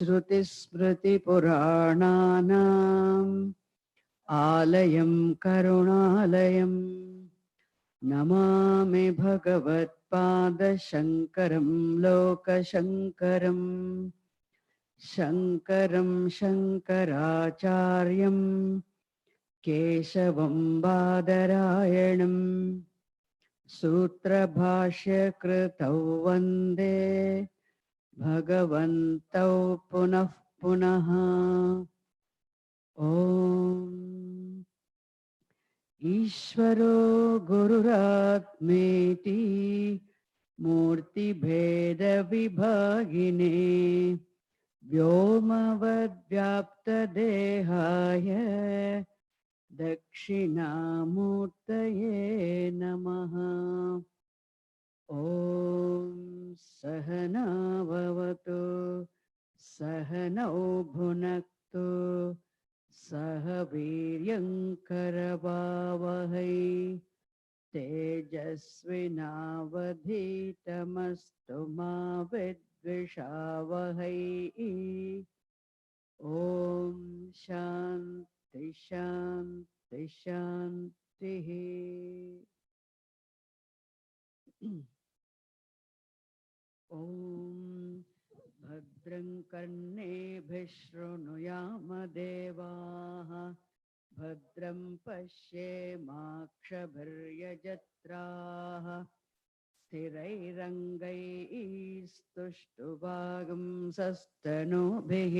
श्रुतिस्मृतिपुराणानाम् आलयं करुणालयं नमामि भगवत्पादशङ्करं लोकशङ्करं शङ्करं शङ्कराचार्यं केशवं बादरायणं सूत्रभाष्यकृतौ वन्दे भगवन्तौ पुनः पुनः। ॐ ईश्वरो गुरुरात्मेति मूर्तिभेदविभागिने व्योमवद्व्याप्तदेहाय दक्षिणामूर्तये नमः। ॐ सहना भवतु सहनौ भुनक्तु सह वीर्यङ्करवावहै तेजस्विनावधीतमस्तु मा विद्विषावहै। ॐ शान्ति शान्ति शान्तिः। ॐ भद्रं कर्णेभिः शृणुयाम देवाः भद्रं पश्येमाक्षभिर्यजत्राः स्थिरैरङ्गैस्तुष्टुवागं सस्तनूभिः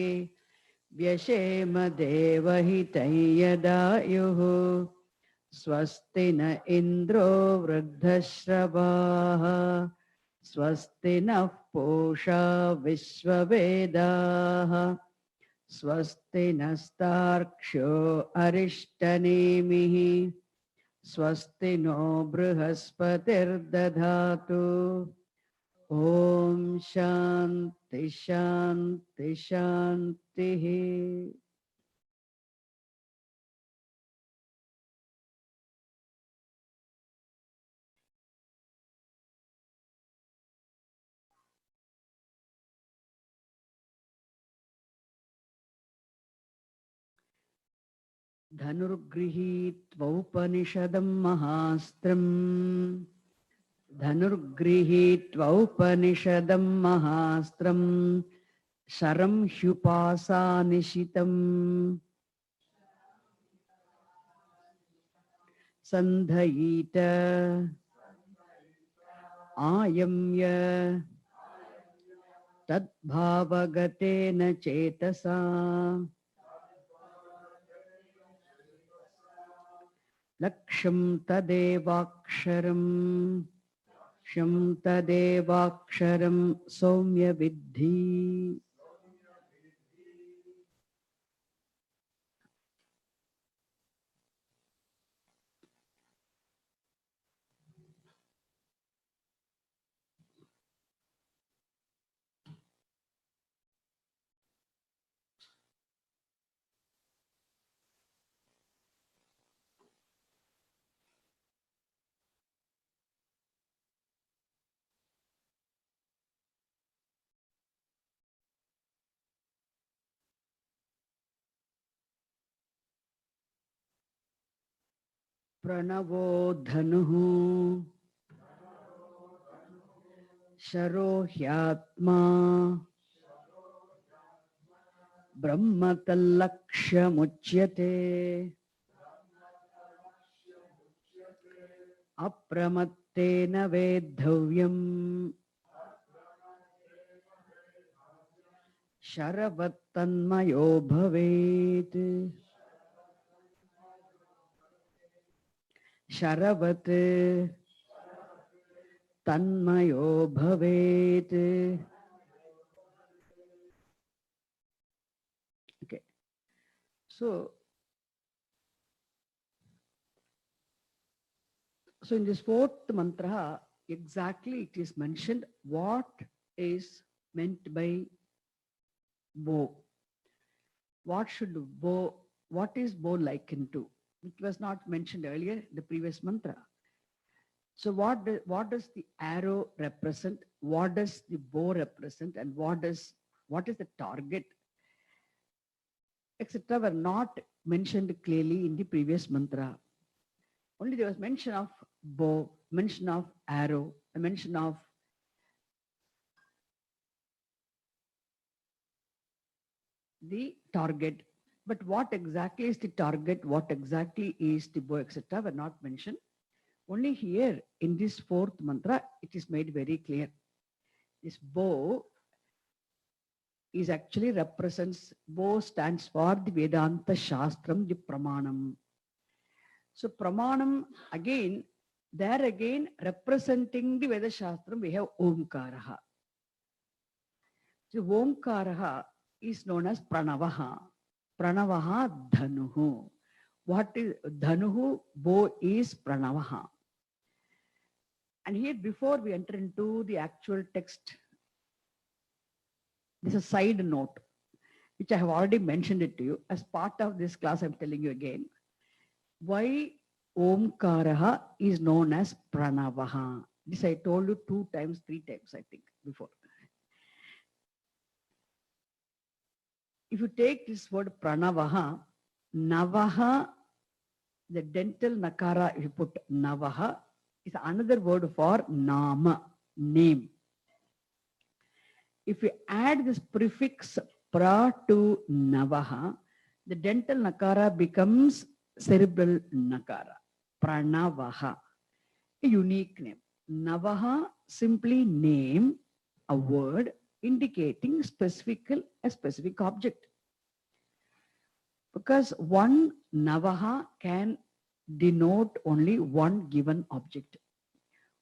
व्यशेम देवहितं यदायुः स्वस्ति न इन्द्रो वृद्धश्रवाः स्वस्ति नः पूषा विश्ववेदाः स्वस्ति नस्तार्क्ष्यो अरिष्टनेमिः स्वस्ति नो बृहस्पतिर्दधातु। ॐ शान्ति शान्ति शान्तिः। धनुर्गृहीत्वा उपनिषदं महास्त्रम् धनुर्गृहीत्वा उपनिषदं महास्त्रम् शरं ह्युपासानिशितं सन्धयीत आयम्य तद्भावगतेन चेतसा लक्ष्यं तदेवाक्षरं सौम्य विद्धि। प्रणवो धनुः शरो ह्यात्मा ब्रह्मतल्लक्ष्यमुच्यते अप्रमत्तेन वेद्धव्यम् शरवत्तन्मयो भवेत्। शरवत् तन्मयो भवेत्। Okay. So in this fourth mantra, exactly it is mentioned what is meant by bow. What is bow likened to? It was not mentioned earlier in the previous mantra. So what does the arrow represent? What does the bow represent? And what does what is the target, etc., were not mentioned clearly in the previous mantra. Only there was mention of bow, mention of arrow, a mention of the target. But what exactly is the target, what exactly is the bow, etc., were not mentioned. Only here in this fourth mantra, it is made very clear. This bow is actually represents, bow stands for the Vedanta Shastram, the Pramanam. So Pramanam, again, there again, representing the Veda Shastram, we have Omkaraha. So Omkaraha is known as Pranavaha. Pranavaha Dhanuhu. What is Dhanuhu? Bow is Pranavaha. And here, before we enter into the actual text, this is a side note, which I have already mentioned it to you. As part of this class, I'm telling you again. Why Omkaraha is known as Pranavaha. This I told you 2 times, 3 times, I think, before. If you take this word Pranavaha, Navaha, the dental nakara, if you put Navaha, is another word for Nama, name. If you add this prefix pra to Navaha, the dental nakara becomes cerebral nakara, Pranavaha, a unique name. Navaha, simply name, a word indicating a specific object. Because one Navaha can denote only one given object.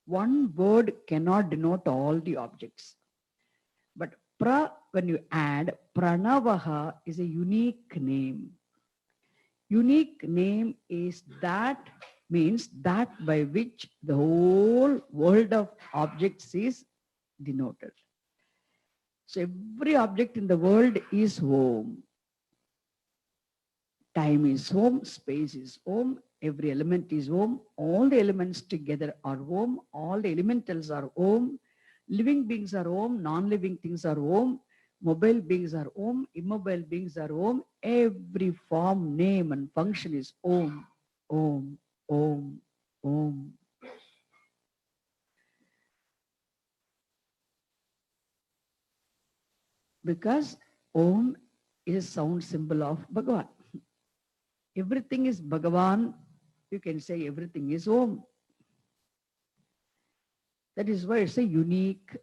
One word cannot denote all the objects. But pra, when you add, Pranavaha is a unique name. Unique name is that, means that by which the whole world of objects is denoted. So every object in the world is home. Time is home, space is home, every element is home, all the elements together are home, all the elementals are home, living beings are home, non-living things are home, mobile beings are home, immobile beings are home, every form, name and function is home, home, home, home. Because Om is a sound symbol of Bhagavan. Everything is Bhagavan, you can say everything is Om. That is why it's a unique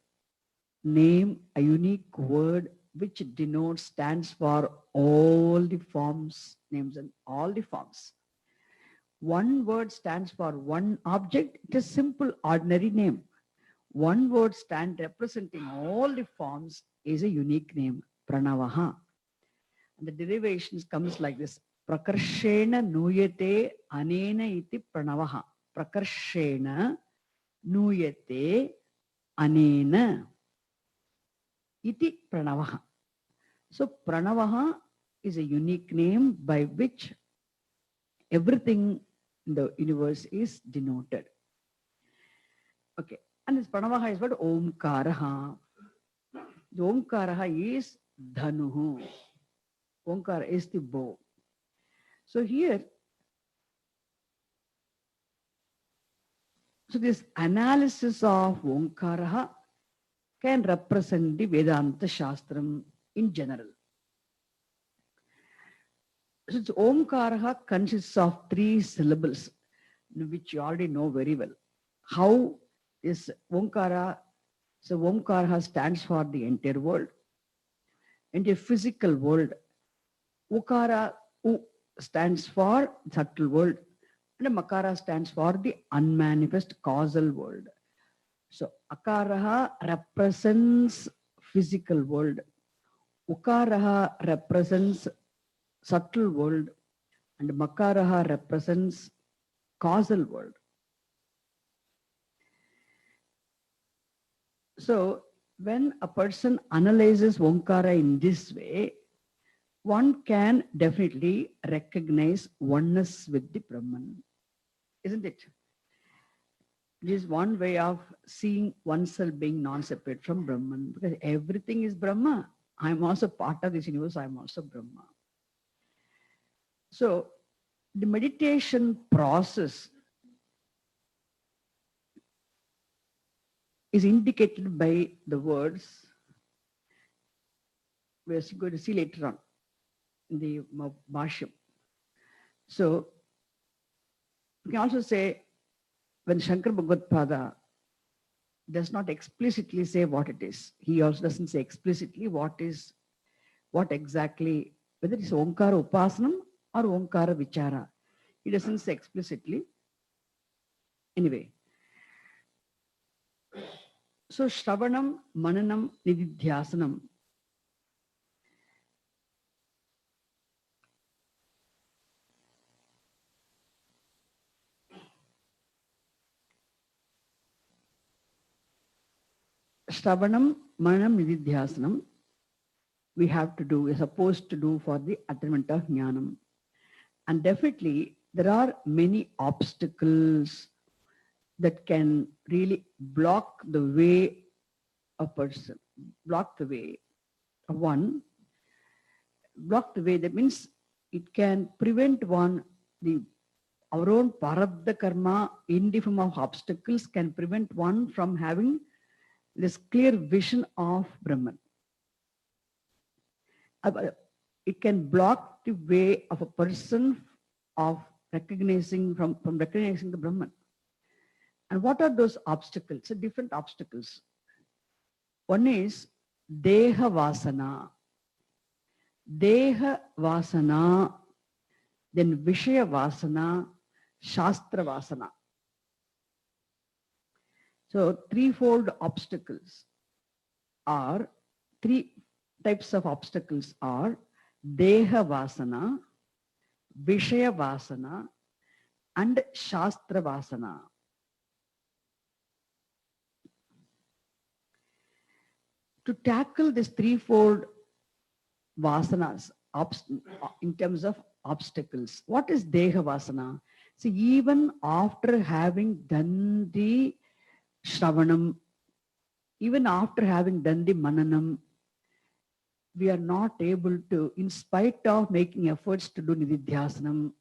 name, a unique word which denotes, stands for all the forms, names and all the forms. One word stands for one object, it is simple, ordinary name. One word stand representing all the forms is a unique name, Pranavaha. And the derivations comes like this. Prakarshena nuyate anena iti Pranavaha. Prakarshena nuyate anena iti Pranavaha. So Pranavaha is a unique name by which everything in the universe is denoted. Okay, and this Pranavaha is what? Omkaraha. The Omkaraha is Dhanuhu. Omkara is the bow. So here, so this analysis of Omkaraha can represent the Vedanta Shastram in general. So Omkaraha consists of 3 syllables, which you already know very well. How is Omkara? So Omkaraha stands for the entire world. In the physical world, Ukara U stands for subtle world, and Makara stands for the unmanifest causal world. So Akaraha represents physical world. Ukaraha represents subtle world, and Makaraha represents causal world. So when a person analyzes Omkara in this way, one can definitely recognize oneness with the Brahman, isn't it? This is one way of seeing oneself being non-separate from Brahman, because everything is Brahma. I'm also part of this universe. I'm also Brahma. So the meditation process is indicated by the words we're going to see later on in the Bhashyam. So you can also say when Shankar Bhagavad does not explicitly say what it is, he also doesn't say explicitly what exactly, whether it's Omkara Upasanam or Omkara Vichara. He doesn't say explicitly. Anyway, so Shravanam, Mananam, Nididhyasanam. Shravanam, Mananam, Nididhyasanam we have to do, we're supposed to do for the attainment of Jnanam. And definitely there are many obstacles that can really block the way a person, block the way. One, block the way, that means it can prevent one, our own parabdha karma in the form of obstacles can prevent one from having this clear vision of Brahman. It can block the way of a person of recognizing from recognizing the Brahman. And what are those obstacles? So different obstacles. One is Deha Vasana. Deha Vasana, then Vishaya Vasana, Shastra Vasana. So threefold obstacles are, three types of obstacles are Deha Vasana, Vishaya Vasana, and Shastra Vasana. To tackle this threefold vasanas in terms of obstacles, what is Deha Vasana? So even after having done the Shravanam, even after having done the Mananam, we are not able to, in spite of making efforts to do Nididhyasanam,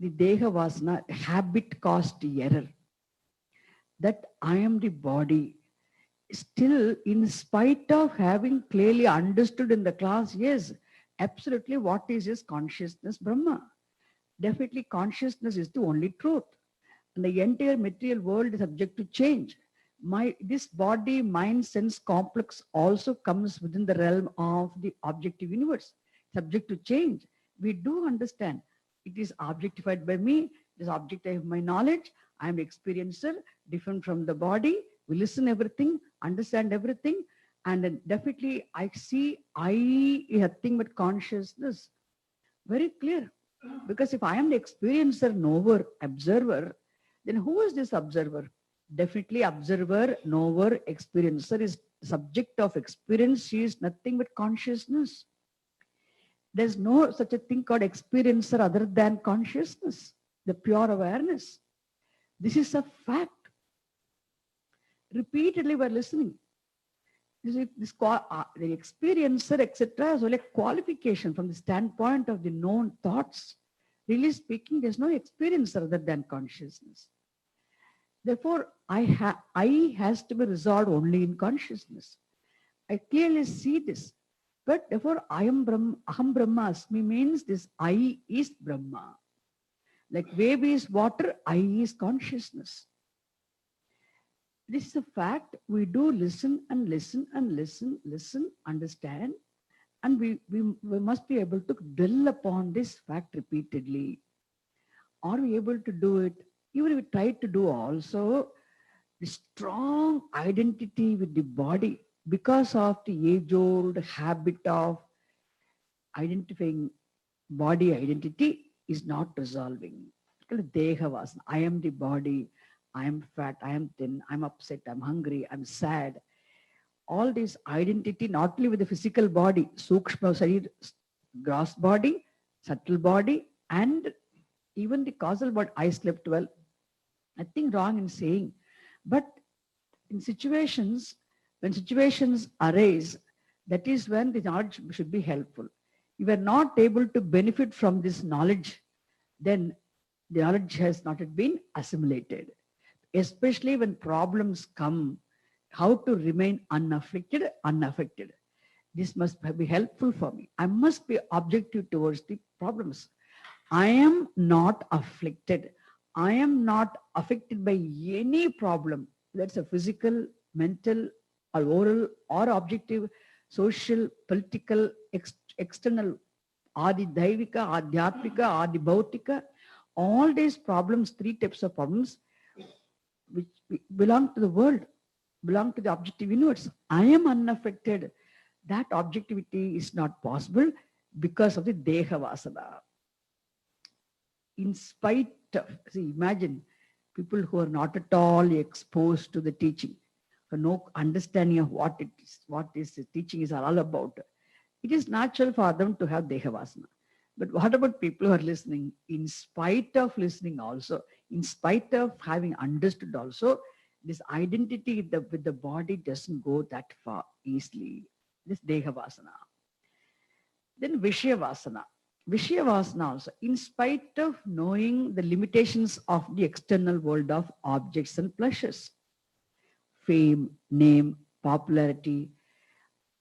the Deha Vasana, habit caused error, that I am the body. Still, in spite of having clearly understood in the class, yes, absolutely what is consciousness Brahma. Definitely consciousness is the only truth. And the entire material world is subject to change. This body, mind, sense complex also comes within the realm of the objective universe, subject to change. We do understand it is objectified by me, it is objective of my knowledge. I am experiencer, different from the body. We listen everything, understand everything, and then definitely I see I is nothing but consciousness. Very clear. Because if I am the experiencer, knower, observer, then who is this observer? Definitely observer, knower, experiencer is subject of experience. She is nothing but consciousness. There's no such a thing called experiencer other than consciousness, the pure awareness. This is a fact. Repeatedly we're listening. The experiencer, etc., is only a qualification from the standpoint of the known thoughts. Really speaking, there's no experience other than consciousness. Therefore, I has to be resolved only in consciousness. I clearly see this. But therefore, I am Brahma, Aham Brahma Asmi means this I is Brahma. Like wave is water, I is consciousness. This is a fact. We do listen and listen and listen, understand. And we must be able to dwell upon this fact repeatedly. Are we able to do it? Even if we try to do also, the strong identity with the body because of the age-old habit of identifying body identity is not resolving. Deha Vasana. I am the body. I am fat. I am thin. I'm upset. I'm hungry. I'm sad. All this identity, not only with the physical body, Sukshma Sarir, gross body, subtle body, and even the causal body. I slept well. Nothing wrong in saying. But in situations When situations arise, that is when the knowledge should be helpful. If we are not able to benefit from this knowledge, then the knowledge has not yet been assimilated. Especially when problems come, how to remain unaffected. This must be helpful for me. I must be objective towards the problems. I am not afflicted. I am not affected by any problem. That's a physical, mental, or oral, or objective, social, political, external, adi daivika, adhyatmika, adi bhautika. All these problems, three types of problems, which belong to the world, belong to the objective universe. I am unaffected. That objectivity is not possible because of the deha vasana. In spite of, see, imagine people who are not at all exposed to the teaching, who no understanding of what is the teaching is all about. It is natural for them to have deha vasana. But what about people who are listening? In spite of listening also, in spite of having understood also, this identity with the body doesn't go that far easily. This deha vasana. Then Vishya Vasana. Vishya Vasana also, in spite of knowing the limitations of the external world of objects and pleasures, fame, name, popularity,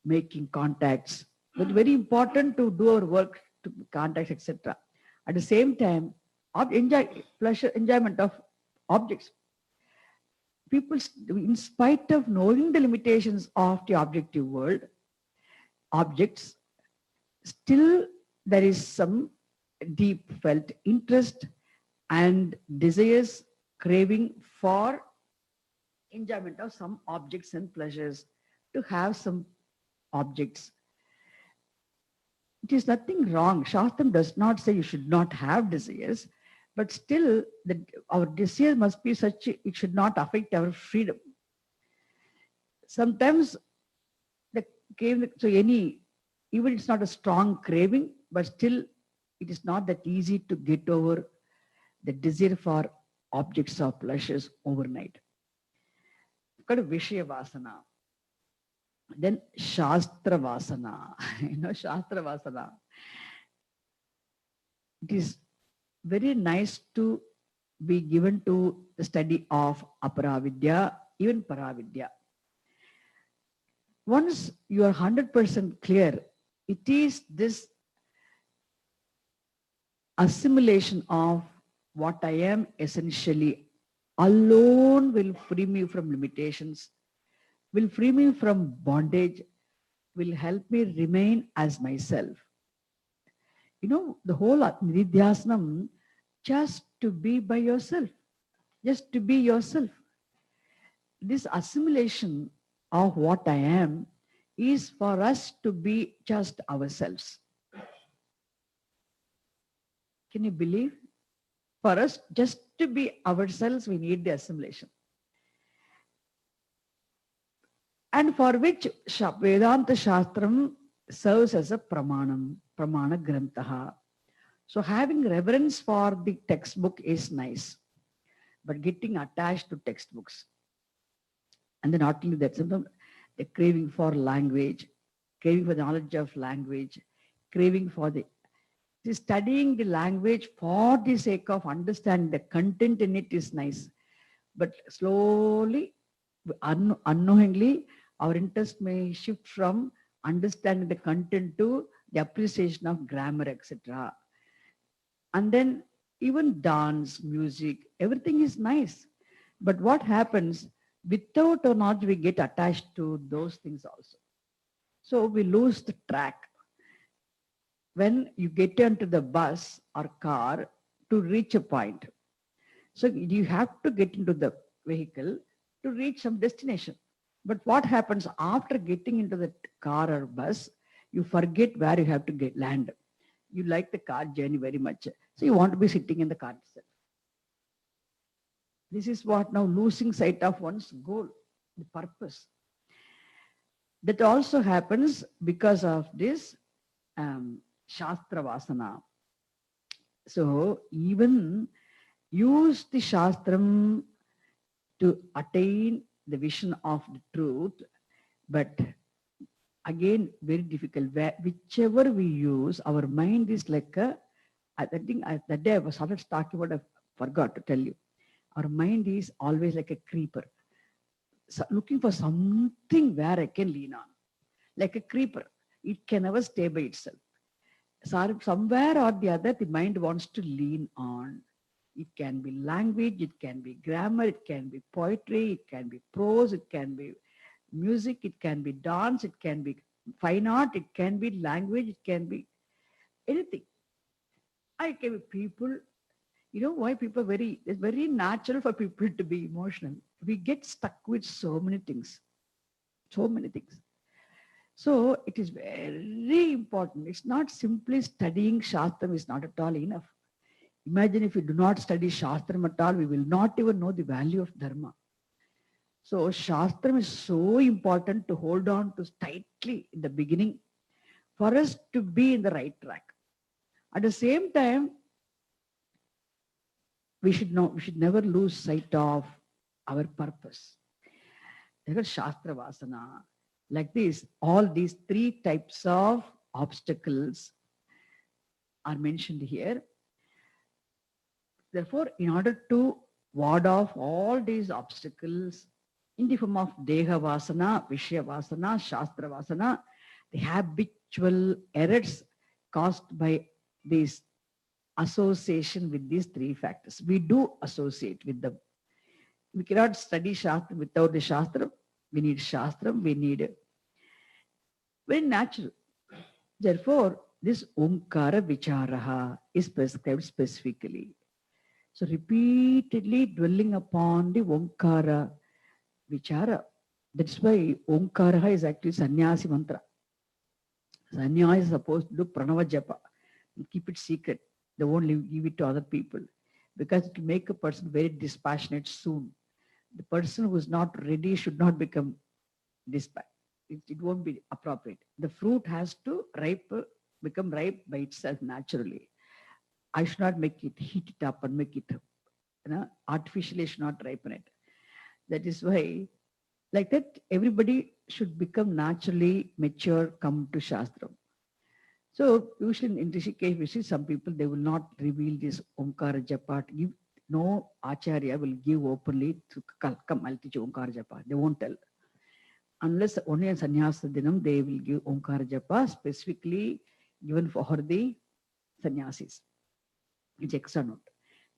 making contacts, but very important to do our work, to contacts, etc. At the same time, enjoyment of objects. People, in spite of knowing the limitations of the objective world, objects, still there is some deep felt interest and desires, craving for enjoyment of some objects and pleasures, to have some objects. It is nothing wrong. Shastram does not say you should not have desires, but still our desire must be such, it should not affect our freedom. Sometimes even it's not a strong craving, but still it is not that easy to get over the desire for objects of pleasures overnight. You've got a Vishya Vasana. Then Shastra Vasana. Shastra Vasana. It is very nice to be given to the study of Aparavidya, even Paravidya. Once you are 100% clear, it is this assimilation of what I am essentially alone will free me from limitations, will free me from bondage, will help me remain as myself. The whole Nidhyasanam, just to be by yourself, just to be yourself. This assimilation of what I am is for us to be just ourselves. Can you believe? For us just to be ourselves, we need the assimilation. And for which Vedanta Shastram serves as a pramana grantaha. So having reverence for the textbook is nice, but getting attached to textbooks. And then not only that, sometimes the craving for language, craving for the knowledge of language, craving for studying the language for the sake of understanding the content in it is nice. But slowly, unknowingly, our interest may shift from understanding the content to the appreciation of grammar, etc. And then even dance, music, everything is nice. But what happens, without or not, we get attached to those things also. So we lose the track. When you get into the bus or car to reach a point. So you have to get into the vehicle to reach some destination. But what happens after getting into the car or bus, you forget where you have to land. You like the car journey very much. So you want to be sitting in the car itself. This is what now losing sight of one's goal, the purpose. That also happens because of this Shastra Vasana. So even use the Shastram to attain the vision of the truth, But again, very difficult. Whichever we use, our mind is like a, I think that day I was started talking about, I forgot to tell you. Our mind is always like a creeper, so looking for something where I can lean on. Like a creeper, it can never stay by itself. So somewhere or the other, the mind wants to lean on. It can be language, it can be grammar, it can be poetry, it can be prose, it can be music, it can be dance, it can be fine art, it can be language, it can be anything. I can be people. You know why people it's very natural for people to be emotional. We get stuck with so many things, so many things. So it is very important. It's not simply studying Shastram is not at all enough. Imagine if we do not study Shastram at all, we will not even know the value of Dharma. So Shastram is so important to hold on to tightly in the beginning for us to be in the right track. At the same time, we should never lose sight of our purpose. There is Shastra Vasana. Like this, all these three types of obstacles are mentioned here. Therefore, in order to ward off all these obstacles in the form of Deha Vasana, Vishya Vasana, Shastra Vasana, the habitual errors caused by this association with these three factors. We do associate with them. We cannot study Shastra without the Shastra. We need Shastra. We need very natural. Therefore, this Omkara Vicharaha is prescribed specifically. So repeatedly dwelling upon the Omkara Vichara. That's why Omkara is actually Sannyasi mantra. Sannyasi is supposed to do Pranava Japa. Keep it secret. They won't give it to other people because it will make a person very dispassionate soon. The person who is not ready should not become dispassionate. It won't be appropriate. The fruit has to become ripe by itself naturally. I should not make it, heat it up and make it, artificially should not ripen it. That is why, like that, everybody should become naturally mature, come to Shastra. So usually in Rishikesh, we see some people, they will not reveal this Omkara Japa. No Acharya will give openly to come, I'll teach Omkara Japa. They won't tell. Unless only on Sannyasa Dinam, they will give Omkara Japa specifically given for the sannyasis. It's extra note.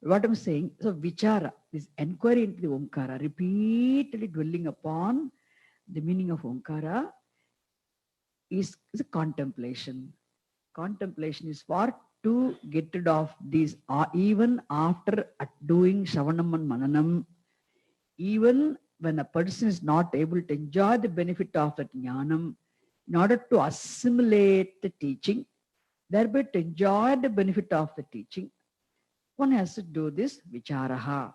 What I'm saying, so Vichara, this inquiry into the Omkara, repeatedly dwelling upon the meaning of Omkara is a contemplation. Contemplation is for to get rid of these, even after doing Shravanam and Mananam, even when a person is not able to enjoy the benefit of that jnanam, in order to assimilate the teaching, thereby to enjoy the benefit of the teaching, one has to do this vicharaha.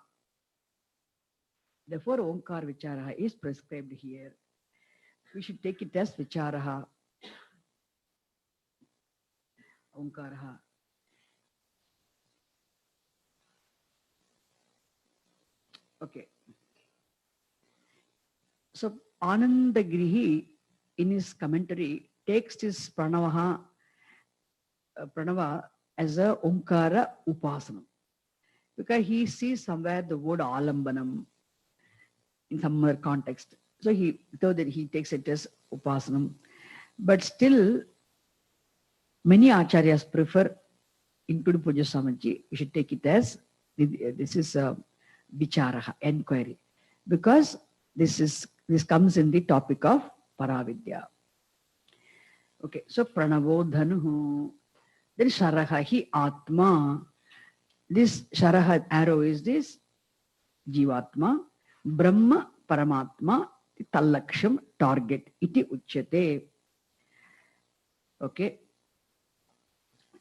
Therefore, Omkar vicharaha is prescribed here. We should take it as vicharaha. Omkaraha. Okay. So Anandagirihi in his commentary takes this Pranava as a Omkara Upasanam. Because he sees somewhere the word Alambanam in some other context. So though that he takes it as Upasanam. But still, many acharyas prefer, including Puja Swamiji, we should take it as this is a vicharaha, enquiry. Because this comes in the topic of Paravidya. Okay, so Pranavo Dhanuhu. Then Sharaha hi Atma. This Sharaha arrow is this Jivatma, Brahma Paramatma, Tallaksham target. Iti Uchyate. Okay.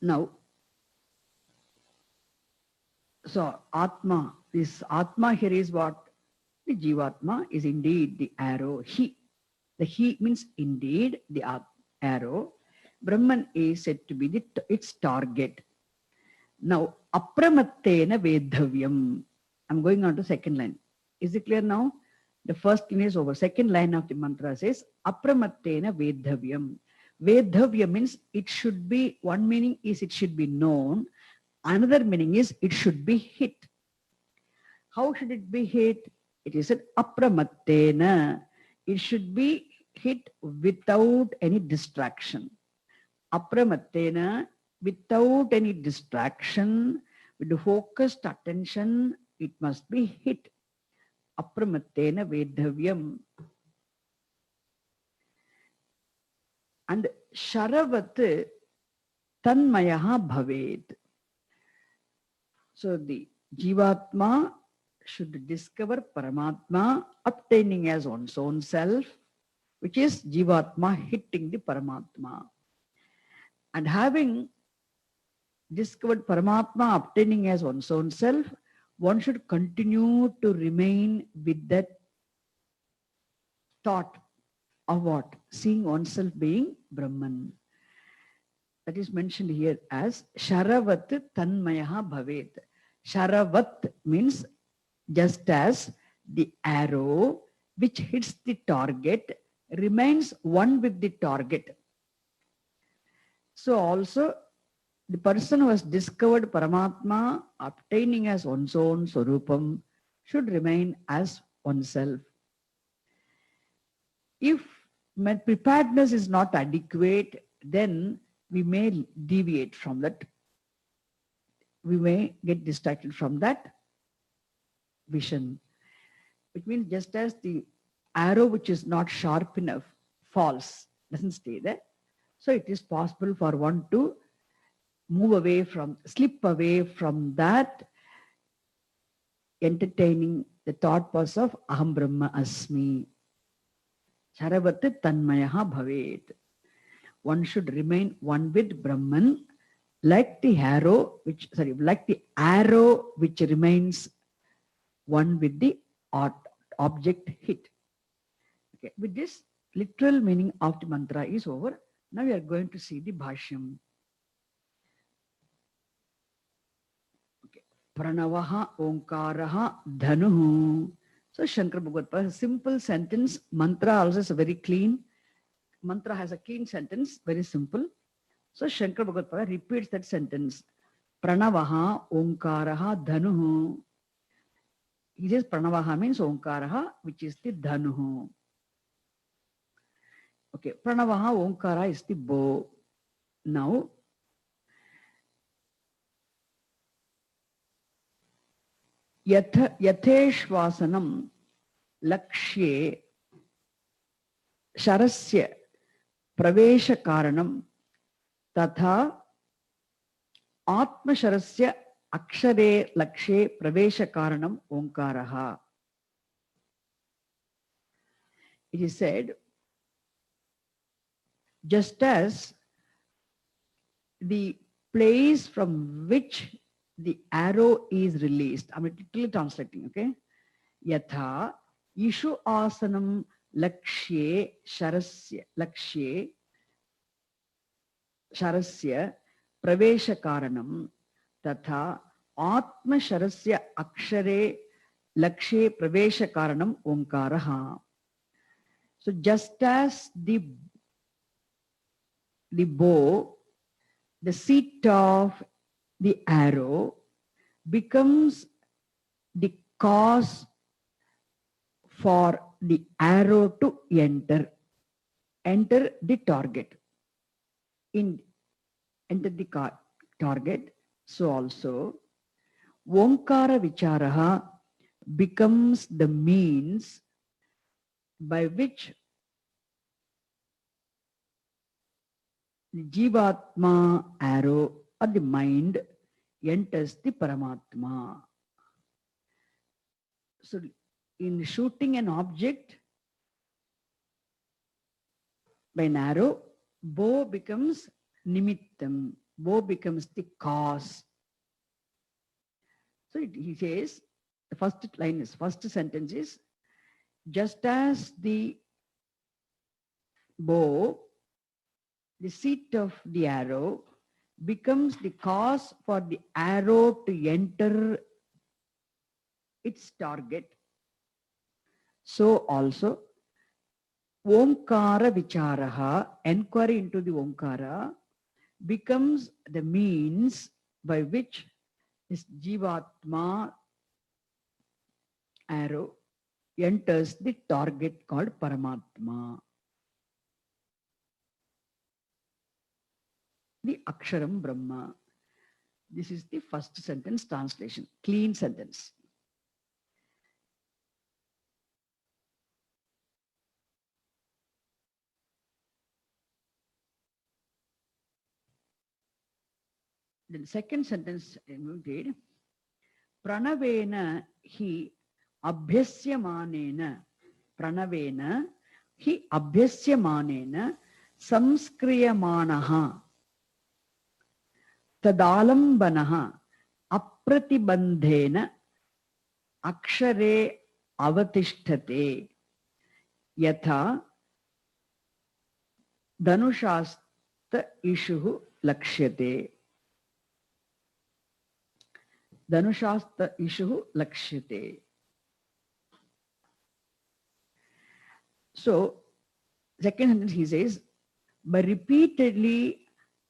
Now, so Atma, this Atma here is what? The Jivatma is indeed the arrow. He. The he means indeed the arrow. Brahman is said to be its target. Now, Apramattena Vedhavyam. I'm going on to second line. Is it clear now? The first line is over. Second line of the mantra says, Apramattena vedhavyam. Vedhavya means it should be, one meaning is it should be known. Another meaning is it should be hit. How should it be hit? It is an apramattena. It should be hit without any distraction. Apramattena, without any distraction, with focused attention, it must be hit. Apramattena vedhavyam. And sharavat tanmayaha bhaved. So the Jivatma should discover Paramatma, obtaining as one's own self, which is Jivatma hitting the Paramatma. And having discovered Paramatma, obtaining as one's own self, one should continue to remain with that thought of what? Seeing oneself being Brahman. That is mentioned here as Sharavat Tanmayaha Bhavet. Sharavat means just as the arrow which hits the target remains one with the target. So also the person who has discovered Paramatma, obtaining as one's own Swarupam, should remain as oneself. If preparedness is not adequate, then we may deviate from that. We may get distracted from that vision. Which means just as the arrow which is not sharp enough falls, doesn't stay there. So it is possible for one to move away from, slip away from that entertaining the thought process of Aham Brahma Asmi. Sharavat Tanmayaha Bhavet. One should remain one with Brahman, like the arrow which remains one with the object hit. Okay. With this, literal meaning of the mantra is over. Now we are going to see the bhashyam. Okay. Pranavaha Onkaraha Dhanuhu. So Shankara Bhagavad, a simple sentence. Mantra also is very clean. Mantra has a clean sentence, very simple. So Shankara Bhagavad repeats that sentence. Pranavaha Onkaraha Dhanuhu. He says Pranavaha means Onkaraha, which is the Dhanuhu. Okay, Pranavaha Onkara is the bow. Now, Yatheshvasanam Lakshye Sharasya Pravesha Karanam Tatha Atmasharasya Akshare Lakshe Pravesha Karanam Onkaraha. It is said, just as the place from which the arrow is released, I'm literally translating, okay? Yatha Ishu Asanam Lakshye Sharasya Pravesha Karanam Tatha Atma Sharasya Akshare Lakshe Pravesha Karanam Onkaraha. So just as the bow, the seat of the arrow becomes the cause for the arrow to enter the target. Enter the target. So also, Onkara Vicharaha becomes the means by which the Jivatma arrow or the mind enters the Paramatma. So in shooting an object by an arrow, bow becomes nimittam. Bow becomes the cause. So he says, the first sentence is, just as the bow, the seat of the arrow, becomes the cause for the arrow to enter its target. So also, Omkara Vicharaha, enquiry into the Omkara, becomes the means by which this Jivatma arrow enters the target called Paramatma. The Aksharam Brahma. This is the first sentence translation, clean sentence. The second sentence I read, Pranavena hi abhyasyamanena, Pranavena hi abhyasyamanena samskriyamanaha tadalambanaha apratibandhena akshare avatishthate yatha dhanushasta ishuhu lakshyate. Dhanushasta ishuhu lakshyate. So, second sentence he says, by repeatedly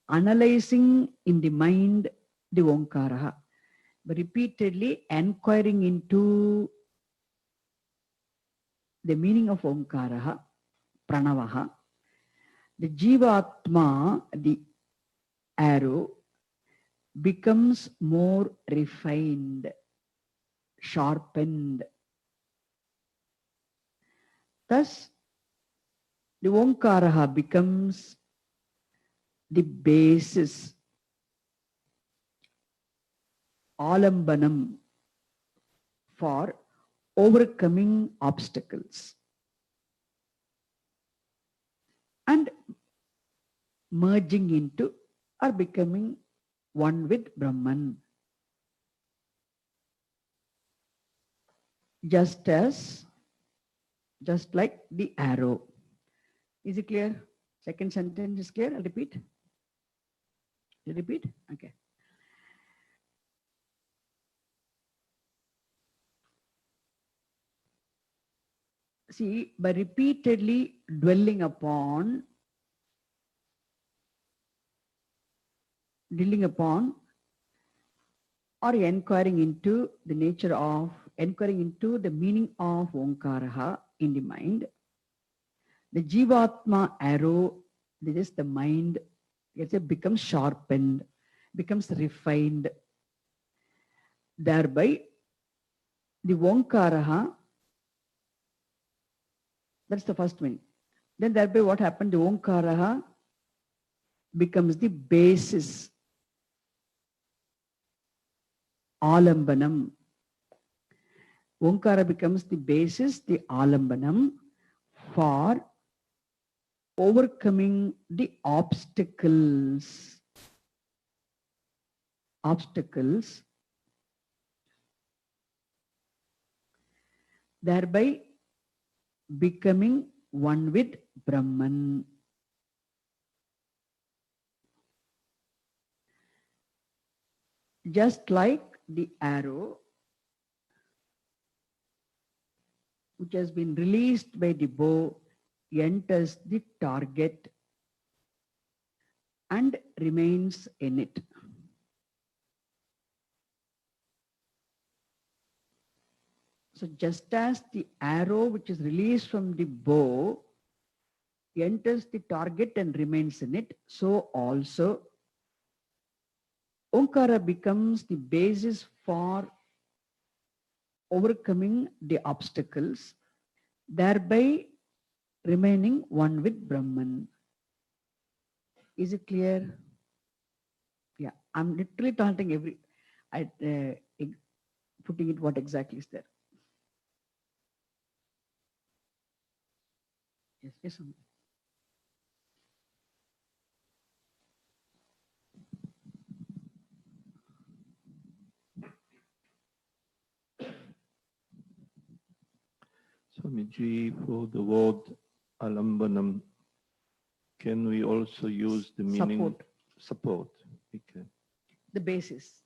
analyzing in the mind the Omkaraha, by repeatedly inquiring into the meaning of Omkaraha, Pranavaha, the Jivatma, the arrow, becomes more refined, sharpened. Thus, the Omkaraha becomes the basis, alambanam, for overcoming obstacles and merging into or becoming one with Brahman. Just like the arrow. Is it clear? Second sentence is clear? I'll repeat. You repeat? Okay. See, by repeatedly dwelling upon or inquiring into the meaning of Omkaraha in the mind, the Jivatma arrow, that is the mind, becomes sharpened, becomes refined. Thereby, the Omkaraha, that's the first meaning. Then thereby what happened? The Omkaraha becomes the basis, alambanam. Omkara becomes the basis, the alambanam, for overcoming the obstacles, thereby becoming one with Brahman. Just like the arrow which has been released by the bow enters the target and remains in it. So just as the arrow which is released from the bow enters the target and remains in it, so also Omkara becomes the basis for overcoming the obstacles, thereby remaining one with Brahman. Is it clear? Yeah, I'm literally talking putting it what exactly is there. Yes. Swamiji, for the word alambanam, can we also use the meaning support? Okay. The basis.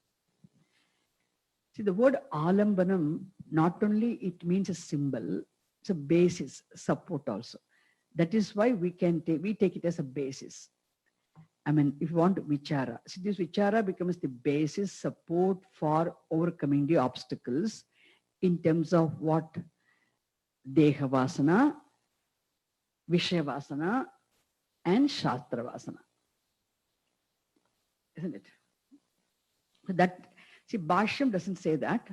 See, the word alambanam, not only it means a symbol, It's a basis, support also. That is why we take it as a basis. I mean, if you want vichara, see, this vichara becomes the basis support for overcoming the obstacles in terms of what? Deha vasana, Vishaya vasana, and Shastra vasana. Isn't it? So that, see, Bhashyam doesn't say that.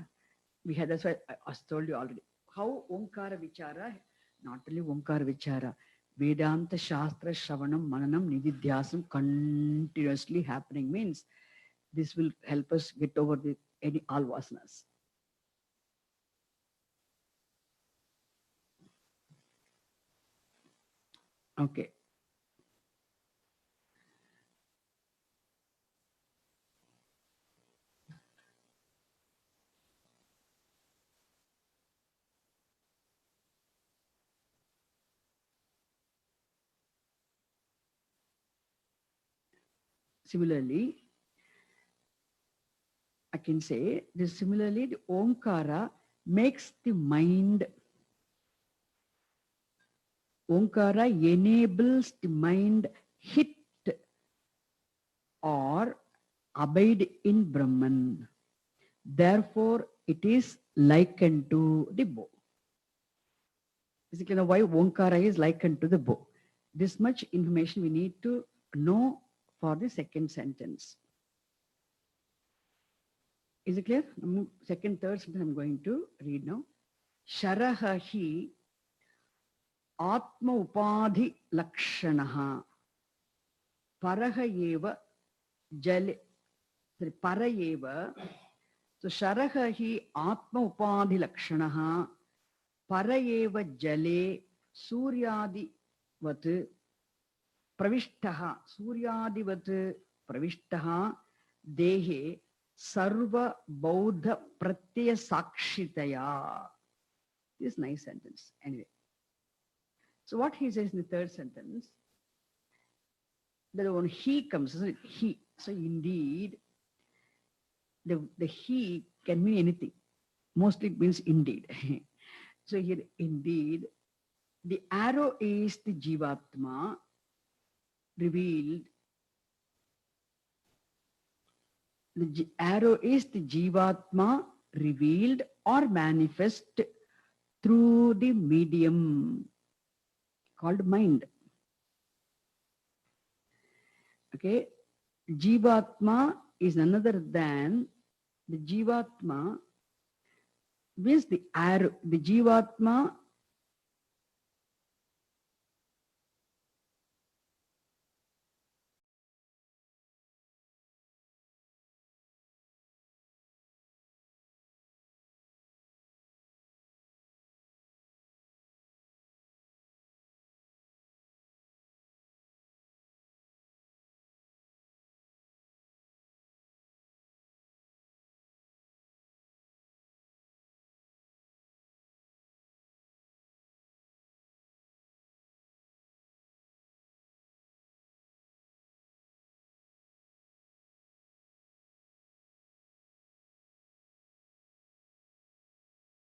That's why I told you already. How Omkara Vichara, not only Omkara Vichara, Vedanta Shastra Shravanam Mananam Nididhyasam continuously happening means this will help us get over all vasanas. Okay. Similarly, I can say this. Similarly, the Omkara makes the mind. Omkara enables the mind hit or abide in Brahman. Therefore, it is likened to the bow. Basically, why Omkara is likened to the bow. This much information we need to know for the second sentence. Is it clear? Second, third sentence I'm going to read now. Sharaha hi Atma Upadhi Lakshanaha Paraha eva Jale Parayeva. So Sharaha hi Atma Upadhi Lakshanaha Parayeva Jale Suryadi Vat Pravishtaha Suryadivat Pravishtaha Dehe Sarva Baudha Pratyaya Sakshitaya. This is a nice sentence. Anyway. So what he says in the third sentence, that when he comes, isn't it? He. So indeed, the he can mean anything. Mostly it means indeed. So here, indeed, the arrow is the Jivatma revealed. The arrow is the Jivatma revealed or manifest through the medium called mind. Okay, Jivatma is none other than the Jivatma means the arrow. The Jivatma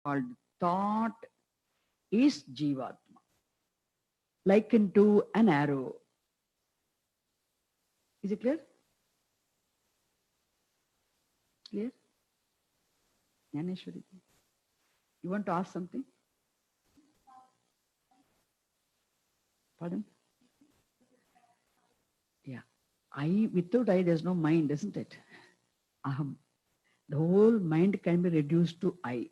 called thought is Jivatma, likened to an arrow. Is it clear? Clear? Jnaneshwari, you want to ask something? Pardon? Yeah. I, without I, there's no mind, isn't it? Aham. The whole mind can be reduced to I.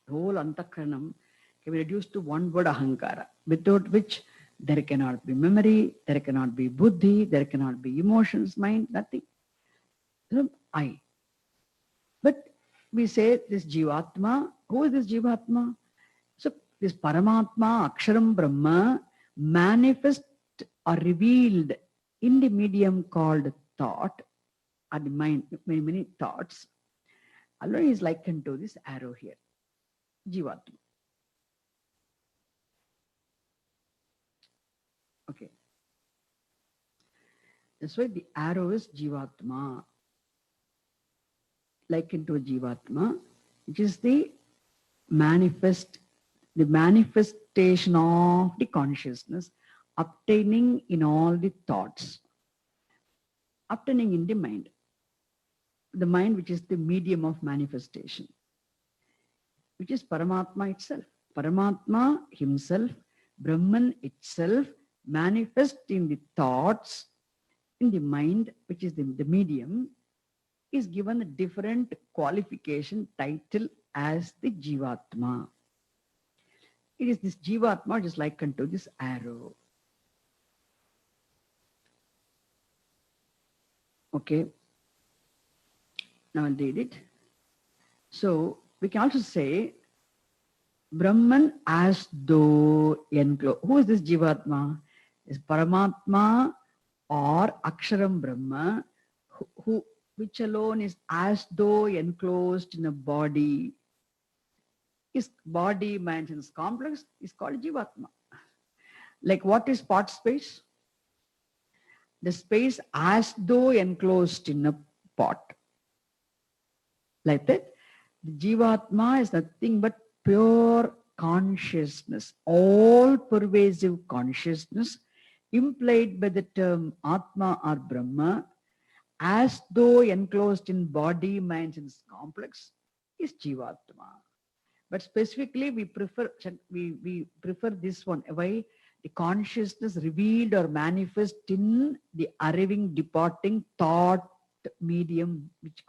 The whole Antakaranam can be reduced to one word Ahankara, without which there cannot be memory, there cannot be buddhi, there cannot be emotions, mind, nothing. I. But we say this Jivatma. Who is this Jivatma? So this Paramatma, Aksharam Brahma, manifest or revealed in the medium called thought, or the mind, many thoughts. Allah is likened to this arrow here, Jivatma. Okay. That's why the arrow is Jivatma, likened to a Jivatma, which is the the manifestation of the consciousness obtaining in all the thoughts, obtaining in the mind which is the medium of manifestation, which is Paramatma itself. Paramatma himself, Brahman itself, manifest in the thoughts, in the mind, which is the medium, is given a different qualification title as the Jivatma. It is this Jivatma which is likened to this arrow. Okay. Now I'll read it. So we can also say Brahman as though enclosed. Who is this Jivatma? Is Paramatma or Aksharam Brahma, which alone is as though enclosed in a body. His body, mind, and complex is called Jivatma. Like what is pot space? The space as though enclosed in a pot. Like that, the Jivatma is nothing but pure consciousness, all-pervasive consciousness implied by the term Atma or Brahma, as though enclosed in body, mind, and complex, is Jivatma. But specifically, we prefer this one. Why? The consciousness revealed or manifest in the arriving, departing thought medium, which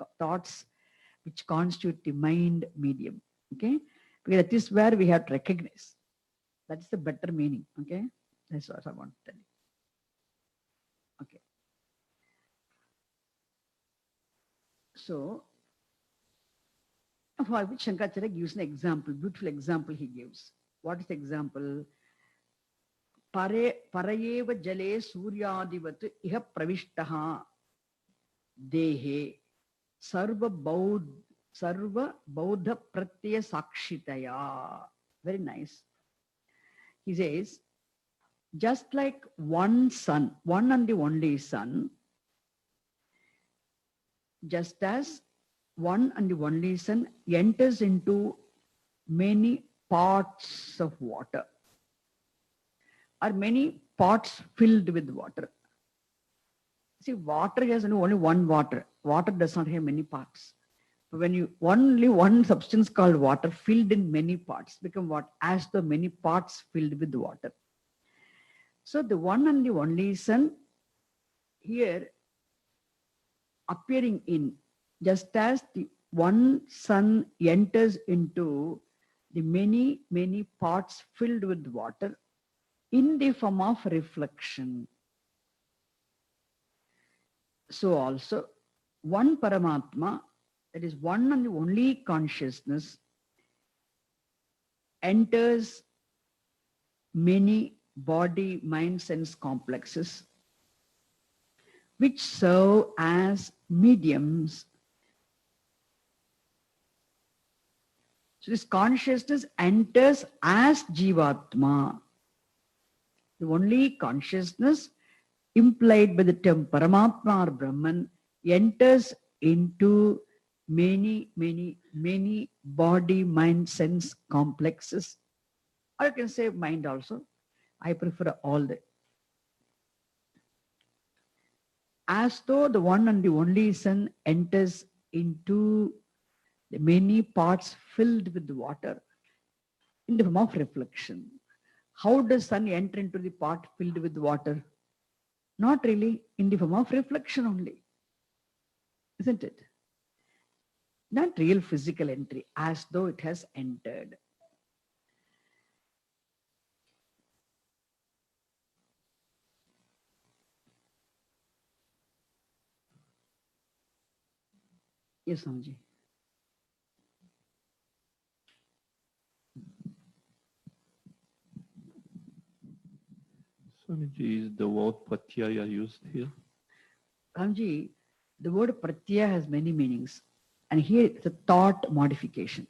constitute the mind medium. Okay, because that is where we have to recognize. That's the better meaning. Okay, that's what I want to tell you. Okay. So, for which Shankaracharya gives an example, beautiful example he gives. What is the example? Parayeva jale suryadivat iha pravishtaha dehe sarva baudha pratyaya sakshitaya. Very nice. He says, just like one sun, one and the only sun, just as one and the only sun enters into many pots of water, or many pots filled with water. See, water has only one water. Water does not have many parts. But when you only one substance called water filled in many parts become what? As the many parts filled with water. So the one and the only sun here appearing in, just as the one sun enters into the many, many pots filled with water in the form of reflection. So also, one Paramatma, that is one and only consciousness, enters many body, mind, sense complexes, which serve as mediums. So this consciousness enters as Jivatma. The only consciousness implied by the term Paramatma or Brahman enters into many, many, many body, mind, sense complexes. Or you can say mind also. I prefer all the. As though the one and the only sun enters into the many parts filled with water in the form of reflection. How does sun enter into the pot filled with water? Not really, in the form of reflection only. Isn't it? Not real physical entry, as though it has entered. Yes, Swamiji. Swamiji, is the word pratyaya used here? Swamiji, the word pratyaya has many meanings. And here it's a thought modification.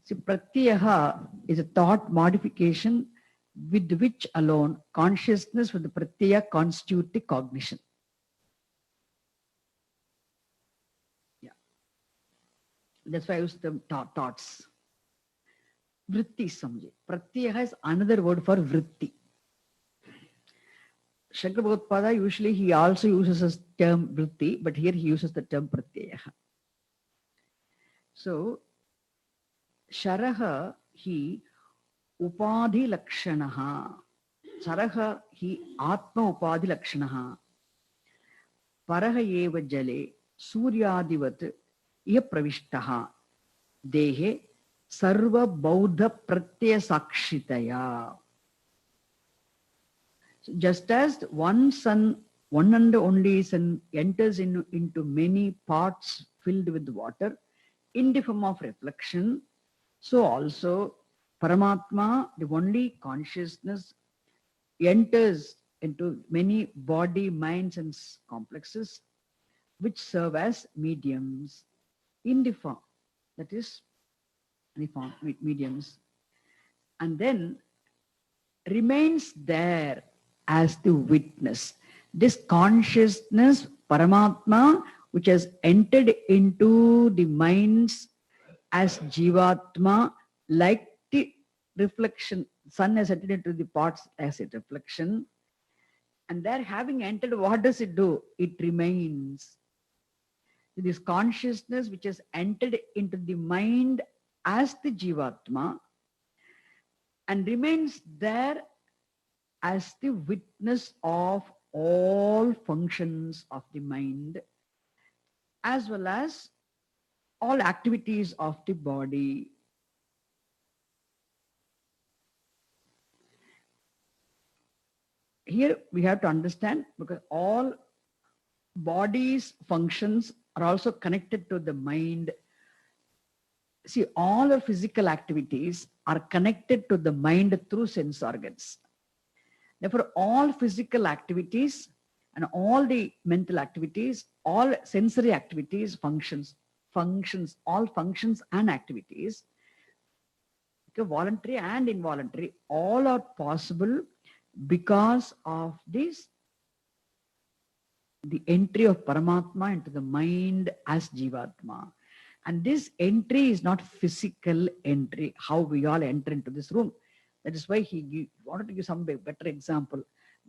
See, pratyaya is a thought modification with which alone consciousness with the pratyaya constitute the cognition. Yeah. That's why I use the thoughts. Vritti samjhe. Pratyaya is another word for vritti. Shankar Bhagavad usually he also uses the term vritti, but here he uses the term pratyaya. So, Sharaha hi upadhi lakshanaha. Sharaha hi atma upadhi lakshanaha. Paraha eva jale suryadivat iya pravishtaha. Dehe sarva baudha pratyaya sakshitaya. So just as one sun, one and only sun enters into many pots filled with water in the form of reflection, so also Paramatma, the only consciousness, enters into many body, minds and complexes which serve as mediums in the form, that is, the form mediums, and then remains there as the witness. This consciousness, Paramatma, which has entered into the minds as Jivatma, like the reflection, sun has entered into the parts as a reflection, and there having entered, what does it do? It remains. This consciousness which has entered into the mind as the Jivatma and remains there as the witness of all functions of the mind as well as all activities of the body. Here we have to understand, because all body's functions are also connected to the mind. See, all our physical activities are connected to the mind through sense organs. Therefore, all physical activities and all the mental activities, all sensory activities, all functions and activities, okay, voluntary and involuntary, all are possible because of this, the entry of Paramatma into the mind as Jivatma. And this entry is not physical entry, how we all enter into this room. That is why he wanted to give some better example.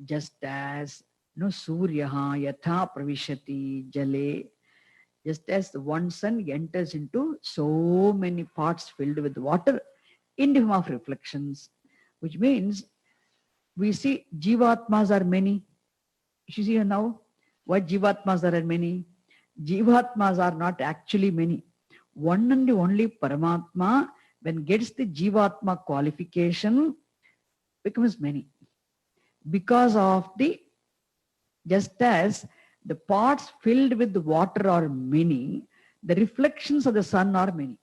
Just as Suryaha yatha pravishati jale, just as the one sun enters into so many pots filled with water in the form of reflections, which means we see Jivatmas are many. You see now, why Jivatmas are many? Jivatmas are not actually many. One and only Paramatma, when gets the Jivatma qualification, becomes many. Because of the, just as the pots filled with water are many, the reflections of the sun are many.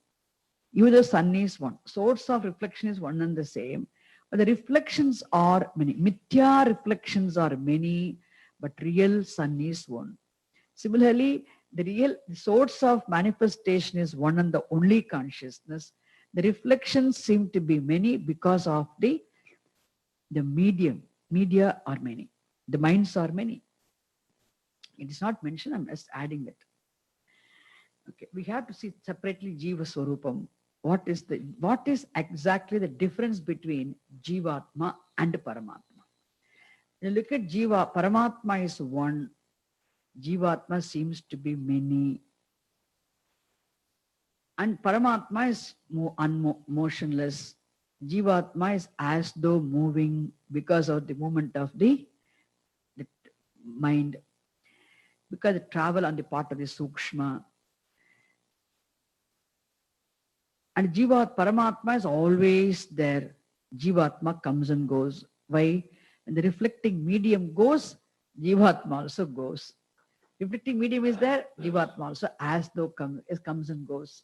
Even the sun is one. Source of reflection is one and the same. But the reflections are many. Mithya reflections are many, but real sun is one. Similarly, the source of manifestation is one and the only consciousness. The reflections seem to be many because of the media are many. The minds are many. It is not mentioned, I'm just adding it. Okay, we have to see separately Jiva Swarupam. What is exactly the difference between Jivatma and Paramatma? You look at Jiva, Paramatma is one, Jivatma seems to be many. And Paramatma is motionless. Jivatma is as though moving because of the movement of the mind, because the travel on the part of the Sukshma. And Paramatma is always there. Jivatma comes and goes. Why? When the reflecting medium goes, Jivatma also goes. Reflecting medium is there, Jivatma also as though comes and goes.